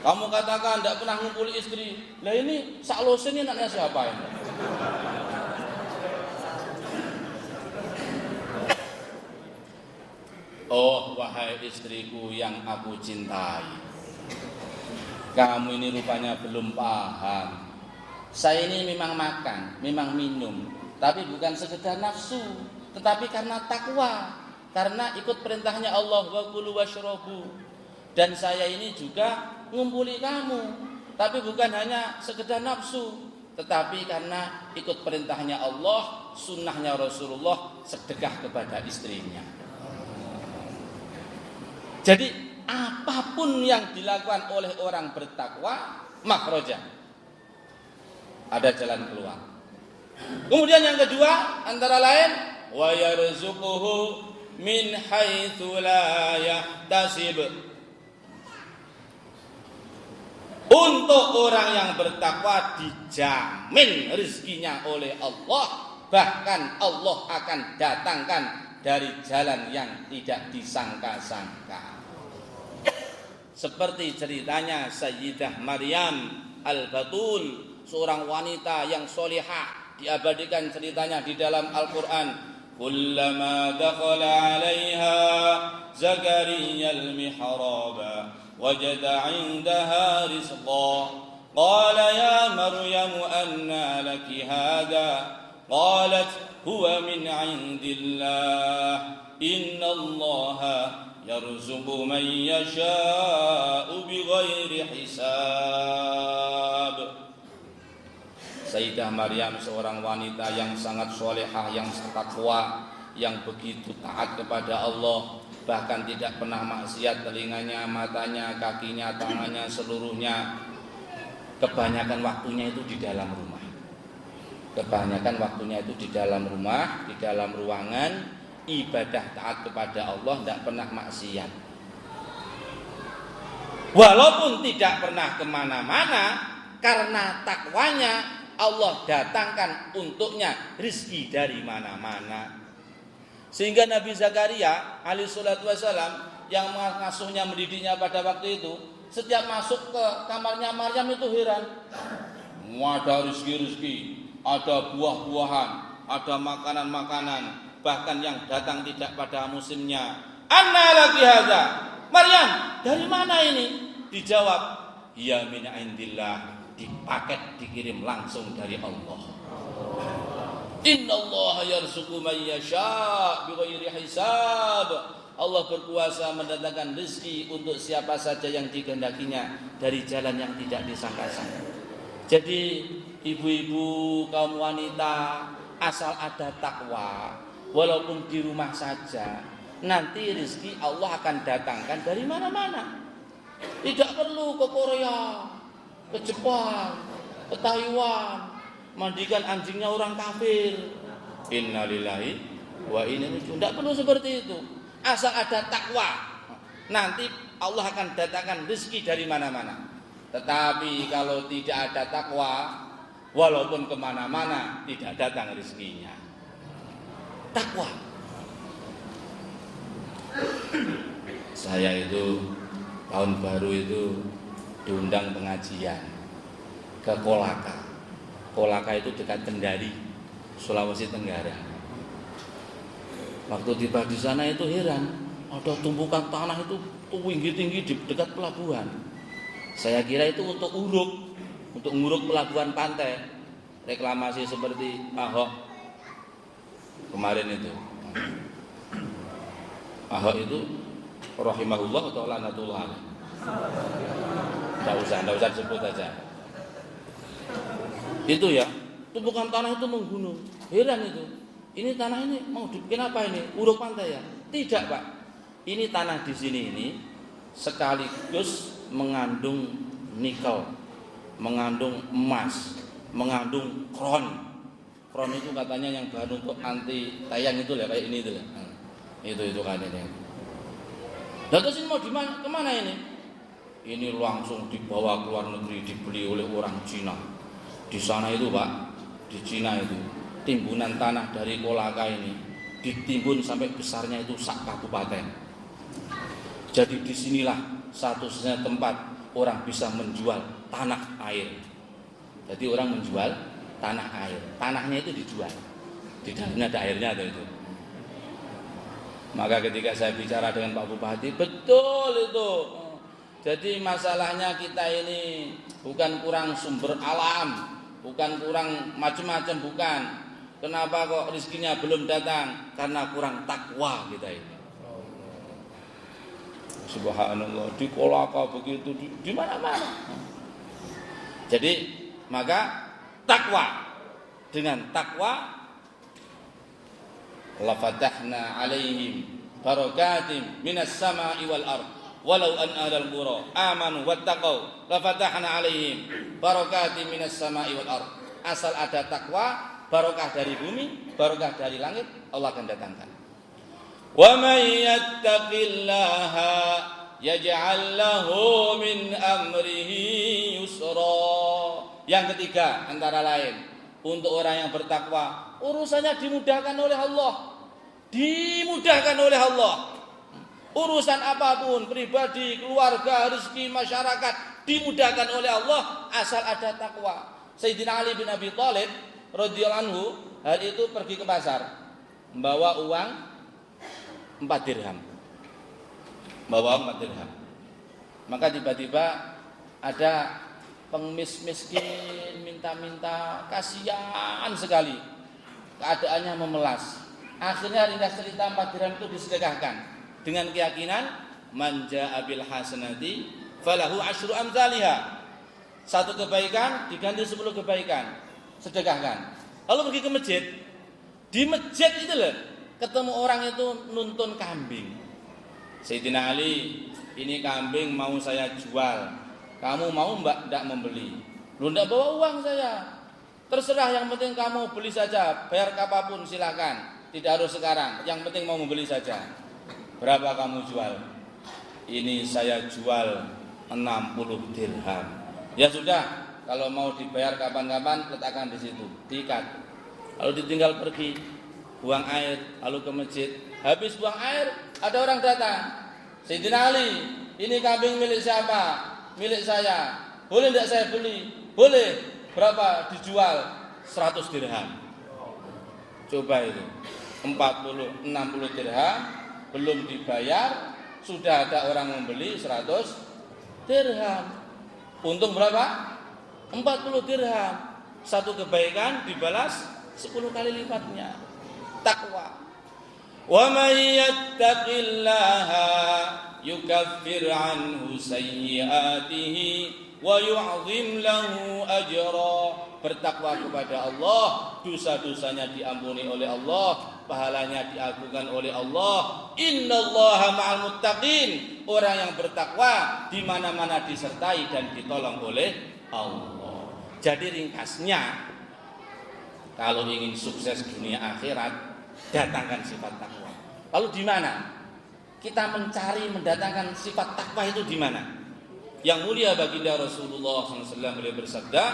Speaker 2: Kamu katakan tidak pernah ngumpul istri. Lah ini saklose ini anaknya siapa ini? Oh, wahai istriku yang aku cintai, kamu ini rupanya belum paham. Saya ini memang makan, memang minum, tapi bukan sekedar nafsu, tetapi karena takwa, karena ikut perintahnya Allah, wa kulu washrabu. Dan saya ini juga ngumpuli kamu, tapi bukan hanya sekedar nafsu, tetapi karena ikut perintahnya Allah, sunnahnya Rasulullah, sedekah kepada istrinya. Jadi apapun yang dilakukan oleh orang bertakwa, makhraja, ada jalan keluar. Kemudian yang kedua antara lain, wa yarzuquhu min haitsu la yahtasib. Untuk orang yang bertakwa dijamin rezekinya oleh Allah, bahkan Allah akan datangkan dari jalan yang tidak disangka-sangka. Seperti ceritanya Sayyidah Maryam Al-Batul, seorang wanita yang solihah, diabadikan ceritanya di dalam Al-Quran. Kullama dakhala 'alaiha Zakaria al-mihraba wajada 'indaha rizqa qala ya Maryam anna laki hadha qalat huwa min 'indillah innallaha yarzuqu man yasha'u bighairi hisab. Sayyidah Maryam seorang wanita yang sangat solehah, yang takwa, yang begitu taat kepada Allah, bahkan tidak pernah maksiat, telinganya, matanya, kakinya, tangannya, seluruhnya. Kebanyakan waktunya itu di dalam rumah. Kebanyakan waktunya itu di dalam rumah, di dalam ruangan, ibadah taat kepada Allah, tidak pernah maksiat. Walaupun tidak pernah kemana-mana, karena takwanya Allah datangkan untuknya rezeki dari mana-mana. Sehingga Nabi Zakaria alaihi salatu wasalam yang mengasuhnya, mendidiknya pada waktu itu, setiap masuk ke kamarnya Maryam itu heran. Ada rezeki-rezeki, ada buah-buahan, ada makanan-makanan, bahkan yang datang tidak pada musimnya. Anna laki hadza? Maryam, dari mana ini? Dijawab, ya min indillah, dipaket dikirim langsung dari Allah. Innallaha yarzuqu man yasha' bighairi hisab. Allah berkuasa mendatangkan rezeki untuk siapa saja yang dikehendakinya dari jalan yang tidak disangka-sangka. Jadi ibu-ibu, kaum wanita, asal ada takwa, walaupun di rumah saja, nanti rezeki Allah akan datangkan dari mana-mana. Tidak perlu ke Korea, ke Jepang, ke Taiwan, mandikan anjingnya orang kafir. Innalillahi wa inna ilaihi raji'un. Tidak perlu seperti itu. Asal ada takwa, nanti Allah akan datangkan rezeki dari mana-mana. Tetapi kalau tidak ada takwa, walaupun kemana-mana tidak datang rezekinya. Takwa. Saya itu tahun baru itu diundang pengajian ke Kolaka. Kolaka itu dekat Kendari, Sulawesi Tenggara. Waktu tiba di sana itu heran, ada tumpukan tanah itu tinggi-tinggi di dekat pelabuhan. Saya kira itu untuk nguruk pelabuhan pantai, reklamasi seperti Ahok kemarin itu. Ahok itu rahimahullah atau lanatullah. Tidak usah sebut aja. Itu ya, tumpukan tanah itu menggunung. Heran itu. Ini tanah ini mau dibikin apa ini? Uruk pantai ya? Tidak, Pak. Ini tanah di sini ini sekaligus mengandung nikel, mengandung emas, mengandung kron. Kron itu katanya yang bahan untuk anti tayang itu lah, kayak ini itu lah. Itu kan ini. Lalu terus ini mau kemana ini? Ini langsung dibawa ke luar negeri, dibeli oleh orang Cina. Di sana itu Pak, di Cina itu timbunan tanah dari Kolaka ini ditimbun sampai besarnya itu sak kabupaten. Jadi disinilah satu-satunya tempat orang bisa menjual tanah air. Jadi orang menjual tanah air, tanahnya itu dijual. Di dalamnya ada airnya ada itu. Maka ketika saya bicara dengan Pak Bupati, betul itu. Jadi masalahnya kita ini bukan kurang sumber alam, bukan kurang macam-macam, bukan. Kenapa kok rezekinya belum datang? Karena kurang takwa kita ini. Subhanallah, di Kolaka begitu, di mana-mana. Jadi maka takwa, dengan takwa la fatahna alaihim barakatim minas sama'i wal ard walau an ahlal qura amanu wattaqau la fatahna alaihim barakatim minas sama'i wal ard. Asal ada takwa, barokah dari bumi, barokah dari langit Allah akan datangkan. Wa may yattaqillaha yaj'al lahu min amrihi yusra. Yang ketiga antara lain, untuk orang yang bertakwa, urusannya dimudahkan oleh Allah. Dimudahkan oleh Allah. Urusan apapun, pribadi, keluarga, rezeki, masyarakat, dimudahkan oleh Allah asal ada takwa. Sayyidina Ali bin Abi Thalib radhiyallahu anhu hari itu pergi ke pasar, membawa uang 4 dirham. Bawa 4 dirham. Maka tiba-tiba ada pengemis miskin minta-minta, kasihan sekali, keadaannya memelas. Akhirnya ringkas cerita 4 dirham itu disedekahkan dengan keyakinan manja abil hasanati falahu asyru amsalihha. Satu kebaikan diganti 10 kebaikan, sedekahkan. Lalu pergi ke masjid. Di masjid itu loh ketemu orang itu nuntun kambing. Sayyidina Ali, ini kambing mau saya jual. Kamu mau mbak tidak membeli? Lu tidak bawa uang saya. Terserah, yang penting kamu beli saja. Bayar apapun silakan. Tidak harus sekarang. Yang penting mau membeli saja. Berapa kamu jual? Ini saya jual 60 dirham. Ya sudah, kalau mau dibayar kapan-kapan letakkan di situ. Diikat. Lalu ditinggal pergi. Buang air, lalu ke masjid. Habis buang air, ada orang datang. Sayyidina Ali, ini kambing milik siapa? Milik saya. Boleh tidak saya beli? Boleh. Berapa? Dijual 100 dirham. Coba itu 60 dirham belum dibayar, sudah ada orang membeli 100 dirham. Untung berapa? 40 dirham. Satu kebaikan dibalas 10 kali lipatnya. Takwa. Wa may yattaqillaha yukaffir anhu sayyi'atihi wa yu'zim lahu ajra. Bertakwa kepada Allah, dosa-dosanya diampuni oleh Allah, pahalanya diagungkan oleh Allah. Innallaha ma'al muttaqin. Orang yang bertakwa di mana-mana disertai dan ditolong oleh Allah. Jadi ringkasnya, kalau ingin sukses dunia akhirat, datangkan sifat takwa. Lalu di mana kita mencari mendatangkan sifat takwa itu di mana? Yang mulia baginda Rasulullah SAW beliau bersabda,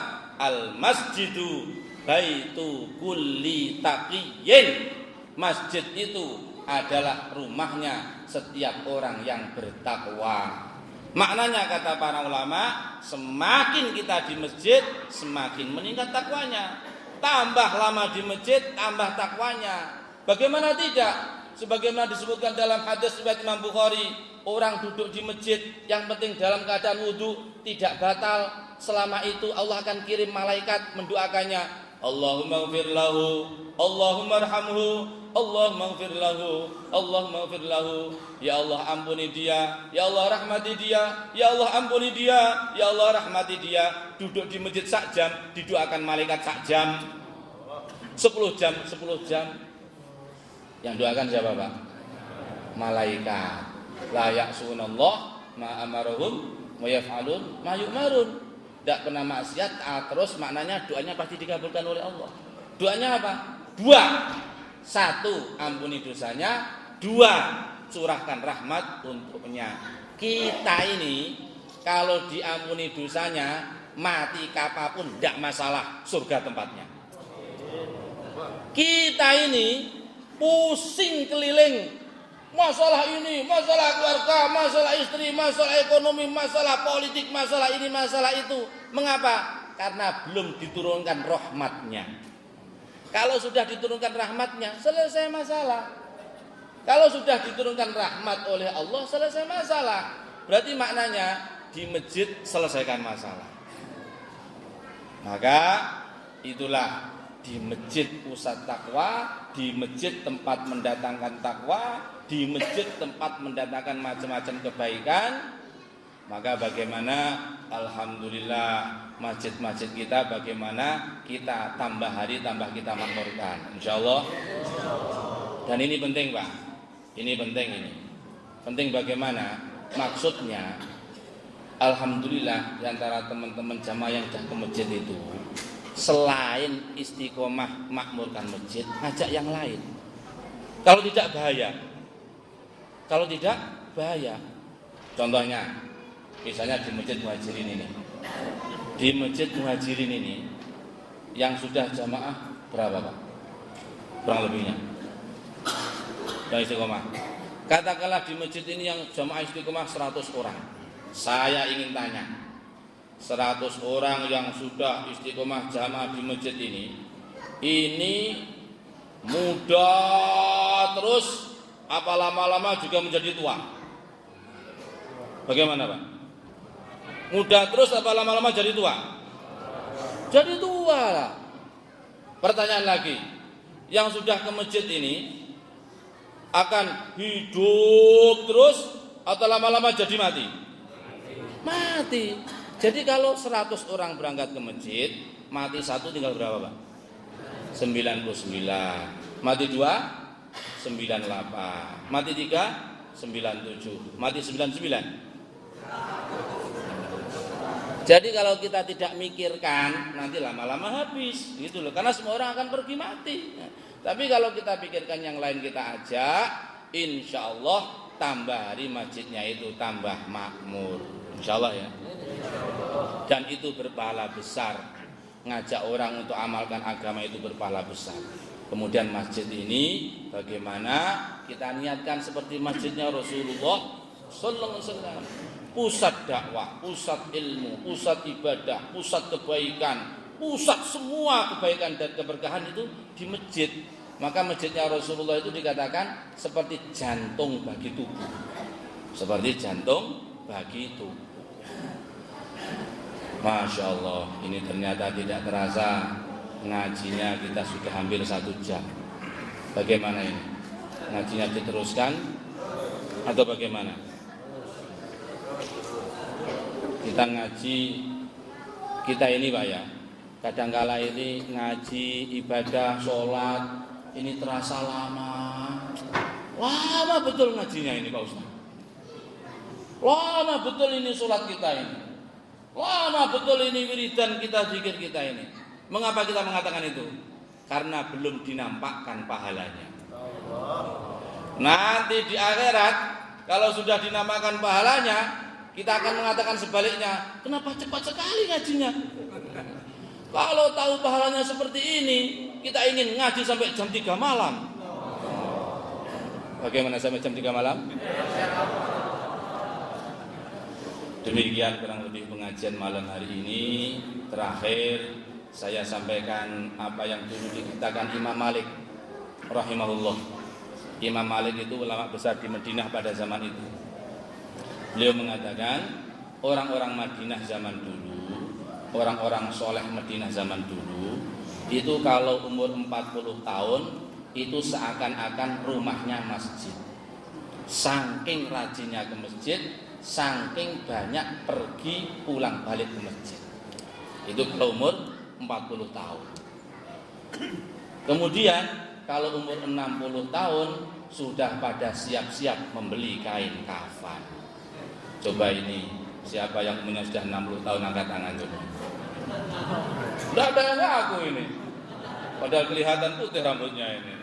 Speaker 2: al masjidu baitu kulli taqiyyin. Masjid itu adalah rumahnya setiap orang yang bertakwa. Maknanya kata para ulama, semakin kita di masjid, semakin meningkat takwanya. Tambah lama di masjid, tambah takwanya. Bagaimana tidak? Sebagaimana disebutkan dalam hadis riwayat Imam Bukhari, orang duduk di masjid yang penting dalam keadaan wudu tidak batal. Selama itu Allah akan kirim malaikat mendoakannya. Allahumma ighfir lahu, Allahumma arhamhu, Allahumma ighfir lahu, Allahumma ighfir lahu. Ya Allah ampuni dia, ya Allah rahmati dia, ya Allah ampuni dia, ya Allah rahmati dia. Duduk di masjid sak jam, didoakan malaikat sak jam. 10 jam. Yang doakan siapa, Pak? Malaikat. La ya'sunallah ma amarahum wa yaf'alun ma yu'marun. Tidak pernah maksiat, terus maknanya doanya pasti dikabulkan oleh Allah. Doanya apa? 2. 1, ampuni dosanya. 2, curahkan rahmat untuknya. Kita ini kalau diampuni dosanya, mati kapanpun tidak masalah, surga tempatnya. Kita ini pusing keliling, masalah ini, masalah keluarga, masalah istri, masalah ekonomi, masalah politik, masalah ini, masalah itu. Mengapa? Karena belum diturunkan rahmatnya. Kalau sudah diturunkan rahmatnya, selesai masalah. Kalau sudah diturunkan rahmat oleh Allah, selesai masalah. Berarti maknanya di masjid selesaikan masalah. Maka itulah di masjid pusat takwa, di masjid tempat mendatangkan takwa, di masjid tempat mendatangkan macam-macam kebaikan. Maka bagaimana, alhamdulillah, masjid-masjid kita bagaimana kita tambah hari tambah kita makmurkan, insyaallah. Dan ini penting, Pak. Ini penting ini. Penting bagaimana? Maksudnya, alhamdulillah di antara teman-teman jamaah yang sudah ke masjid itu, selain istiqomah makmurkan masjid, ngajak yang lain. Kalau tidak bahaya. Contohnya, misalnya di masjid Muhajirin ini. Di masjid Muhajirin ini yang sudah jamaah berapa, Pak? Kurang lebihnya. Yang istiqomah. Katakanlah di masjid ini yang jamaah istiqomah 100 orang. Saya ingin tanya, 100 orang yang sudah istiqomah jamaah di masjid ini muda terus apa lama-lama juga menjadi tua? Bagaimana, Pak? Muda terus apa lama-lama jadi tua? Jadi tua lah. Pertanyaan lagi, yang sudah ke masjid ini akan hidup terus atau lama-lama jadi mati? Mati. Jadi kalau 100 orang berangkat ke masjid, mati 1 tinggal berapa, Pak? 99. Mati 2, 98. Mati 3, 97. Mati 99. Jadi kalau kita tidak mikirkan, nanti lama-lama habis, gitu loh. Karena semua orang akan pergi mati. Tapi kalau kita pikirkan yang lain, kita ajak, insya Allah tambah hari masjidnya itu tambah makmur, insya Allah ya. Dan itu berpahala besar. Ngajak orang untuk amalkan agama itu berpahala besar. Kemudian masjid ini bagaimana kita niatkan seperti masjidnya Rasulullah sallallahu alaihi wasallam. Pusat dakwah, pusat ilmu, pusat ibadah, pusat kebaikan, pusat semua kebaikan dan keberkahan itu di masjid. Maka masjidnya Rasulullah itu dikatakan seperti jantung bagi tubuh. Seperti jantung bagi tubuh. Masya Allah, ini ternyata tidak terasa ngajinya kita sudah hampir 1 jam. Bagaimana ini? Ngajinya diteruskan atau bagaimana? Kita ngaji, kita ini Pak ya, kadangkala ini ngaji, ibadah, sholat, ini terasa lama. Lama betul ngajinya ini Pak Ustaz. Lama betul ini sholat kita ini. Lama betul ini wiridan kita, zikir kita ini. Mengapa kita mengatakan itu? Karena belum dinampakkan pahalanya. Nanti di akhirat, kalau sudah dinampakkan pahalanya, kita akan mengatakan sebaliknya, kenapa cepat sekali ngajinya? Kalau tahu pahalanya seperti ini, kita ingin ngaji sampai jam 3 malam. Bagaimana sampai jam 3 malam? Demikian kurang lebih pengajian malam hari ini. Terakhir saya sampaikan apa yang dulu dikatakan Imam Malik rahimahullah. Imam Malik itu ulama besar di Madinah pada zaman itu. Beliau mengatakan orang-orang Madinah zaman dulu, orang-orang soleh Madinah zaman dulu, itu kalau umur 40 tahun itu seakan-akan rumahnya masjid. Saking rajinnya ke masjid, saking banyak pergi pulang balik ke masjid. Itu kalau umur 40 tahun. Kemudian kalau umur 60 tahun sudah pada siap-siap membeli kain kafan. Coba ini, siapa yang umurnya sudah 60 tahun angkat tangan coba. Tidak ada aku ini. Padahal kelihatan putih rambutnya ini.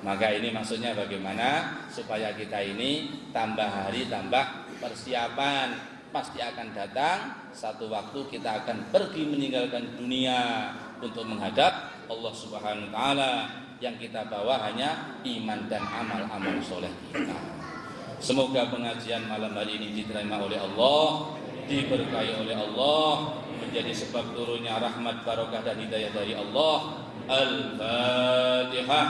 Speaker 2: Maka ini maksudnya bagaimana supaya kita ini tambah hari tambah persiapan. Pasti akan datang satu waktu kita akan pergi meninggalkan dunia untuk menghadap Allah Subhanahu wa taala. Yang kita bawa hanya iman dan amal-amal soleh kita. Semoga pengajian malam hari ini diterima oleh Allah, diberkahi oleh Allah, menjadi sebab turunnya rahmat, barokah dan hidayah dari Allah. Al-Fatihah.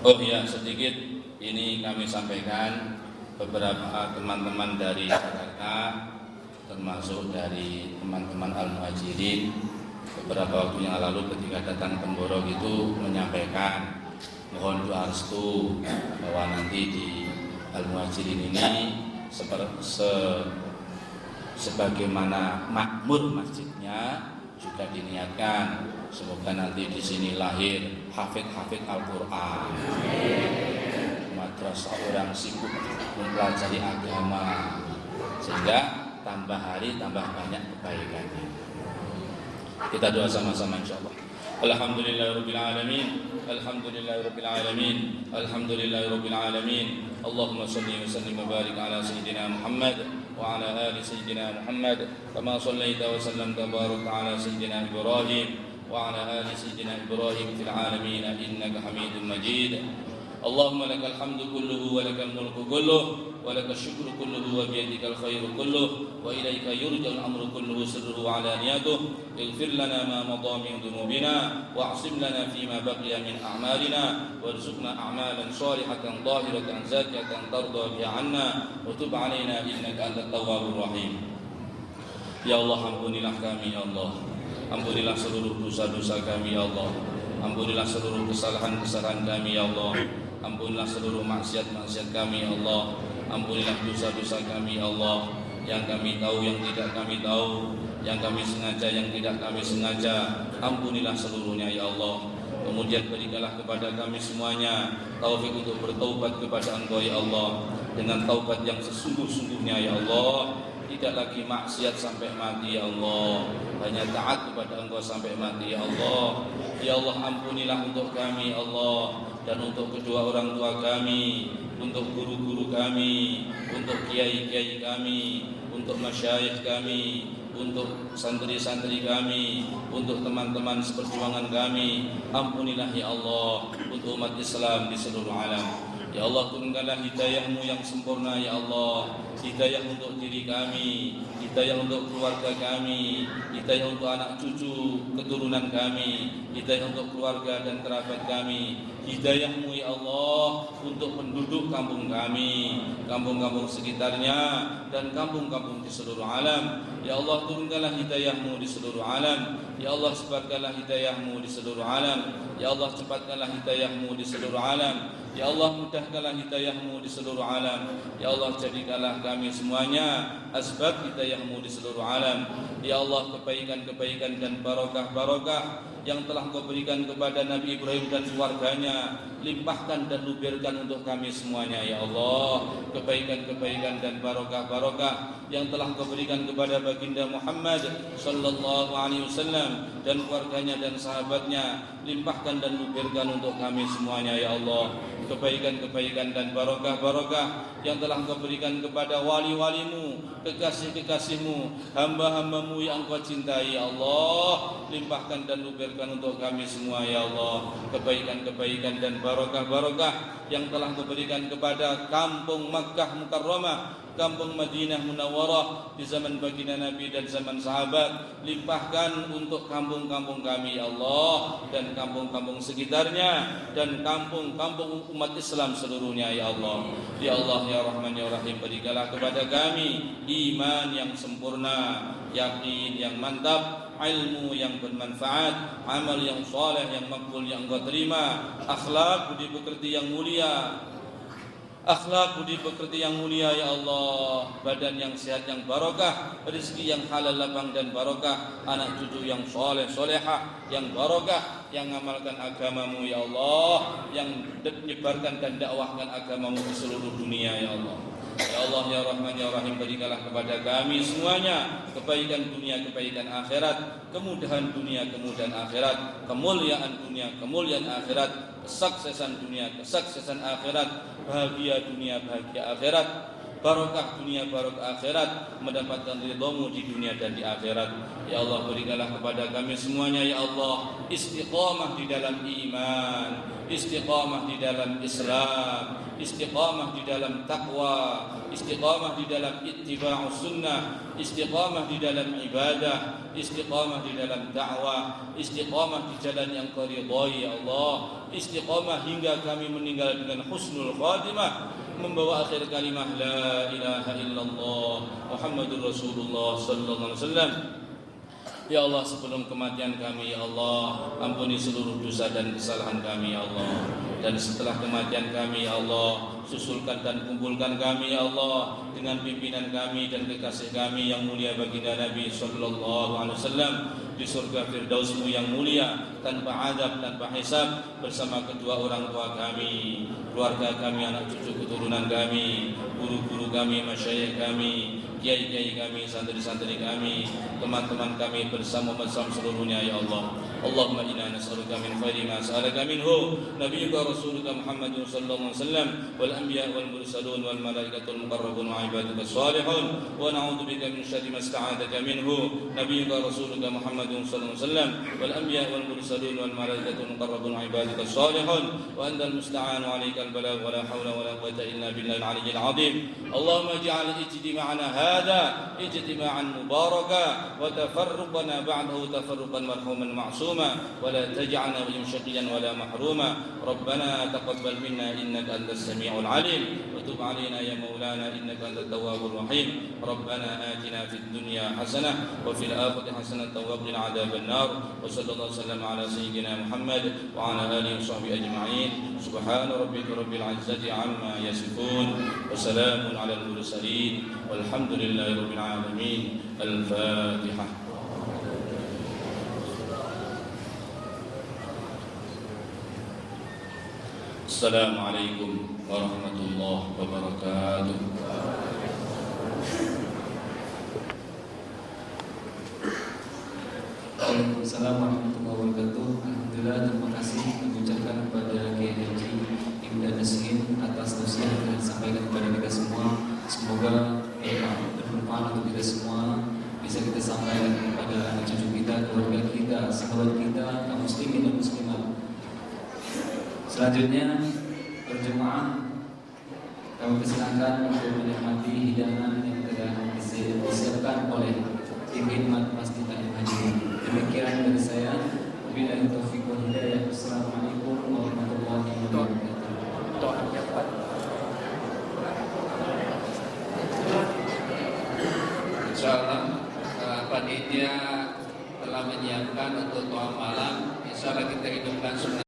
Speaker 2: Oh ya, sedikit ini kami sampaikan beberapa teman-teman dari Jakarta, termasuk dari teman-teman Al-Muhajirin, beberapa waktu yang lalu ketika datang ke Temborok itu menyampaikan mohon doa restu bahwa nanti di Al-Muhajirin ini sebagaimana makmur masjidnya juga diniatkan semoga nanti di sini lahir hafid-hafid Al-Qur'an. Madrasah orang sibuk mempelajari agama sehingga tambah hari tambah banyak kebaikannya. Kita doa sama-sama insyaallah. Alhamdulillahirabbil alamin, alhamdulillahirabbil alamin, alhamdulillahirabbil alamin. Allahumma shalli wa sallim wa barik ala sayyidina Muhammad wa ala ali sayyidina Muhammad kama shallaita wa sallamta barakta ala sayyidina Ibrahim wa ala ali sayyidina Ibrahim fil alamin innaka Hamidum Majid. Allahumma lakal hamdu kulluhu wa lakal mulku kulluhu wa lakal syukru kulluhu wa biyadikal khairu kulluhu wa ilaika yurja'ul amru kulluhu sirruhu wa alaniyatuhu. Ighfir lana ma madha min dhunubina wa 'asim lana fima baqiya min a'malina warzuqna a'malan shalihatan dhahiratan zakiyatan tarda biha 'anna wa tub 'alaina innaka antat tawwabur rahim. Ya Allah, ampunilah kami ya Allah. Ampunilah seluruh dosa-dosa kami ya Allah. Ampunilah seluruh kesalahan-kesalahan kami ya Allah. Ampunilah seluruh maksiat-maksiat kami ya Allah. Ampunilah dosa-dosa kami ya Allah, yang kami tahu, yang tidak kami tahu, yang kami sengaja, yang tidak kami sengaja. Ampunilah seluruhnya ya Allah. Kemudian berikanlah kepada kami semuanya taufik untuk bertaubat kepada Engkau ya Allah, dengan taubat yang sesungguh-sungguhnya ya Allah. Tidak lagi maksiat sampai mati ya Allah, hanya taat kepada Engkau sampai mati ya Allah. Ya Allah, ampunilah untuk kami ya Allah, dan untuk kedua orang tua kami, untuk guru-guru kami, untuk kiai-kiai kami, untuk masyayikh kami, untuk santri-santri kami, untuk teman-teman seperjuangan kami. Ampunilah ya Allah untuk umat Islam di seluruh alam. Ya Allah, turunkanlah hidayah-Mu yang sempurna ya Allah. Hidayah untuk diri kami, hidayah untuk keluarga kami, hidayah untuk anak cucu keturunan kami, hidayah untuk keluarga dan kerabat kami. Hidayah-Mu ya Allah untuk penduduk kampung kami, kampung-kampung sekitarnya, dan kampung-kampung di seluruh alam. Ya Allah, turunkanlah hidayah-Mu di seluruh alam. Ya Allah, sebarkanlah hidayah-Mu di seluruh alam. Ya Allah, cepatkanlah hidayah-Mu di seluruh alam. Ya Allah, mudahkanlah hidayah-Mu di seluruh alam. Ya Allah, jadikanlah kami semuanya asbab hidayah-Mu di seluruh alam. Ya Allah, kebaikan-kebaikan dan barokah-barokah yang telah Kau berikan kepada Nabi Ibrahim dan keluarganya, limpahkan dan luberkan untuk kami semuanya ya Allah. Kebaikan-kebaikan dan barokah-barokah yang telah Kau berikan kepada baginda Muhammad sallallahu alaihi wasallam dan keluarganya dan sahabatnya, limpahkan dan luberkan untuk kami semuanya ya Allah. Kebaikan-kebaikan dan barokah-barokah yang telah Kau berikan kepada wali-wali-Mu, kekasih-kekasih-Mu, hamba-hamba-Mu yang Kau cintai ya Allah, limpahkan dan luberkan untuk kami semua ya Allah. Kebaikan-kebaikan dan barokah-barokah yang telah Kau berikan kepada kampung Makkah Mukarramah, kampung Madinah Munawwarah di zaman baginda Nabi dan zaman sahabat, limpahkan untuk kampung-kampung kami ya Allah, dan kampung-kampung sekitarnya, dan kampung-kampung umat Islam seluruhnya ya Allah. Ya Allah ya Rahman ya Rahim, berikanlah kepada kami iman yang sempurna, yakin yang mantap, ilmu yang bermanfaat, amal yang saleh yang makbul yang Kau terima, akhlak budi pekerti yang mulia, akhlak budi pekerti yang mulia ya Allah, badan yang sehat yang barokah, rezeki yang halal lapang dan barokah, anak cucu yang soleh solehah yang barokah, yang mengamalkan agama-Mu ya Allah, yang menyebarkan dan dakwahkan agama-Mu di seluruh dunia ya Allah. Ya Allah ya Rahman ya Rahim, berikanlah kepada kami semuanya kebaikan dunia, kebaikan akhirat, kemudahan dunia, kemudahan akhirat, kemuliaan dunia, kemuliaan akhirat, kesuksesan dunia, kesuksesan akhirat, bahagia dunia, bahagia akhirat, barokah dunia, barokah akhirat, mendapatkan ridha-Mu di dunia dan di akhirat. Ya Allah, berikanlah kepada kami semuanya ya Allah istiqamah di dalam iman, istiqamah di dalam Islam, istiqamah di dalam takwa, istiqamah di dalam ittiba'us sunnah, istiqamah di dalam ibadah, istiqamah di dalam dakwah, istiqamah di jalan yang Kau ridhai ya Allah, istiqamah hingga kami meninggal dengan husnul khatimah, membawa akhir kalimah la ilaha illallah Muhammadur Rasulullah sallallahu alaihi wasallam. Ya Allah, sebelum kematian kami ya Allah, ampuni seluruh dosa dan kesalahan kami ya Allah. Dan setelah kematian kami ya Allah, susulkan dan kumpulkan kami ya Allah dengan pimpinan kami dan kekasih kami yang mulia baginda Nabi sallallahu alaihi wasallam di surga Firdaus-Mu yang mulia, tanpa adab, tanpa hisab, bersama kedua orang tua kami, keluarga kami, anak cucu keturunan kami, guru-guru kami, masyayikh kami, kiai-kiai kami, santri-santri kami, teman-teman kami bersama seluruhnya ya Allah. Allahumma inna nas'aluka min khairi ma sa'alaka minhu nabiyyuka rasuluka Muhammadun sallallahu alaihi wasallam wal anbiya wal mursalun wal malaikatul muqarrabun wa ibaduka shalihun, wa na'udzubika min syarri ma sta'adaka minhu nabiyyuka rasuluka Muhammadun sallallahu alaihi wasallam wal anbiya wal mursalun wal malaikatul muqarrabun wa ibaduka shalihun, wa antal musta'anu 'alaikal balagh wa la hawla wa la quwwata illa billahil 'aliyyil 'azim. Allahumma ij'al ijtima'ana hadha ijtima'an mubaraka wa tafarruqana ba'dahu tafarruqan marhuman ma'suma, wa la taj'alna shaqiyan wa la mahruma. Rabbana taqabbal minna innaka antas sami'ul 'alim wa tub 'alaina ya maulana innaka antat tawwabur rahim. Rabbana atina fid dunya hasanah wa fil akhirati hasanah wa qina adzaban nar. Wa sallallahu wasallam ala sayyidina Muhammad wa ala alihi wa sahbihi ajma'in. Subhana rabbika rabbil 'izzati 'amma yasifun wa salamun 'alal mursalin walhamdulillahi rabbil alamin. Al-Fatihah. Assalamualaikum warahmatullahi wabarakatuh.
Speaker 1: Waalaikumsalam warahmatullahi wabarakatuh. Alhamdulillah, terima kasih mengucapkan kepada Kiai Haji Ibnu Nasrin atas nasihat yang disampaikan kepada kita semua. Semoga bermanfaat untuk kita semua, bisa kita sampaikan Selanjutnya berjemaah kami persilakan untuk menikmati hidangan yang telah disiapkan oleh tim khidmat Masjid Al-Hajri. Demikian dari saya. Wabillahi taufiq wal hidayah. Assalamualaikum warahmatullahi wabarakatuh.
Speaker 3: Insyaallah panitia telah menyiapkan untuk doa malam. Insyaallah kita hidupkan sunnah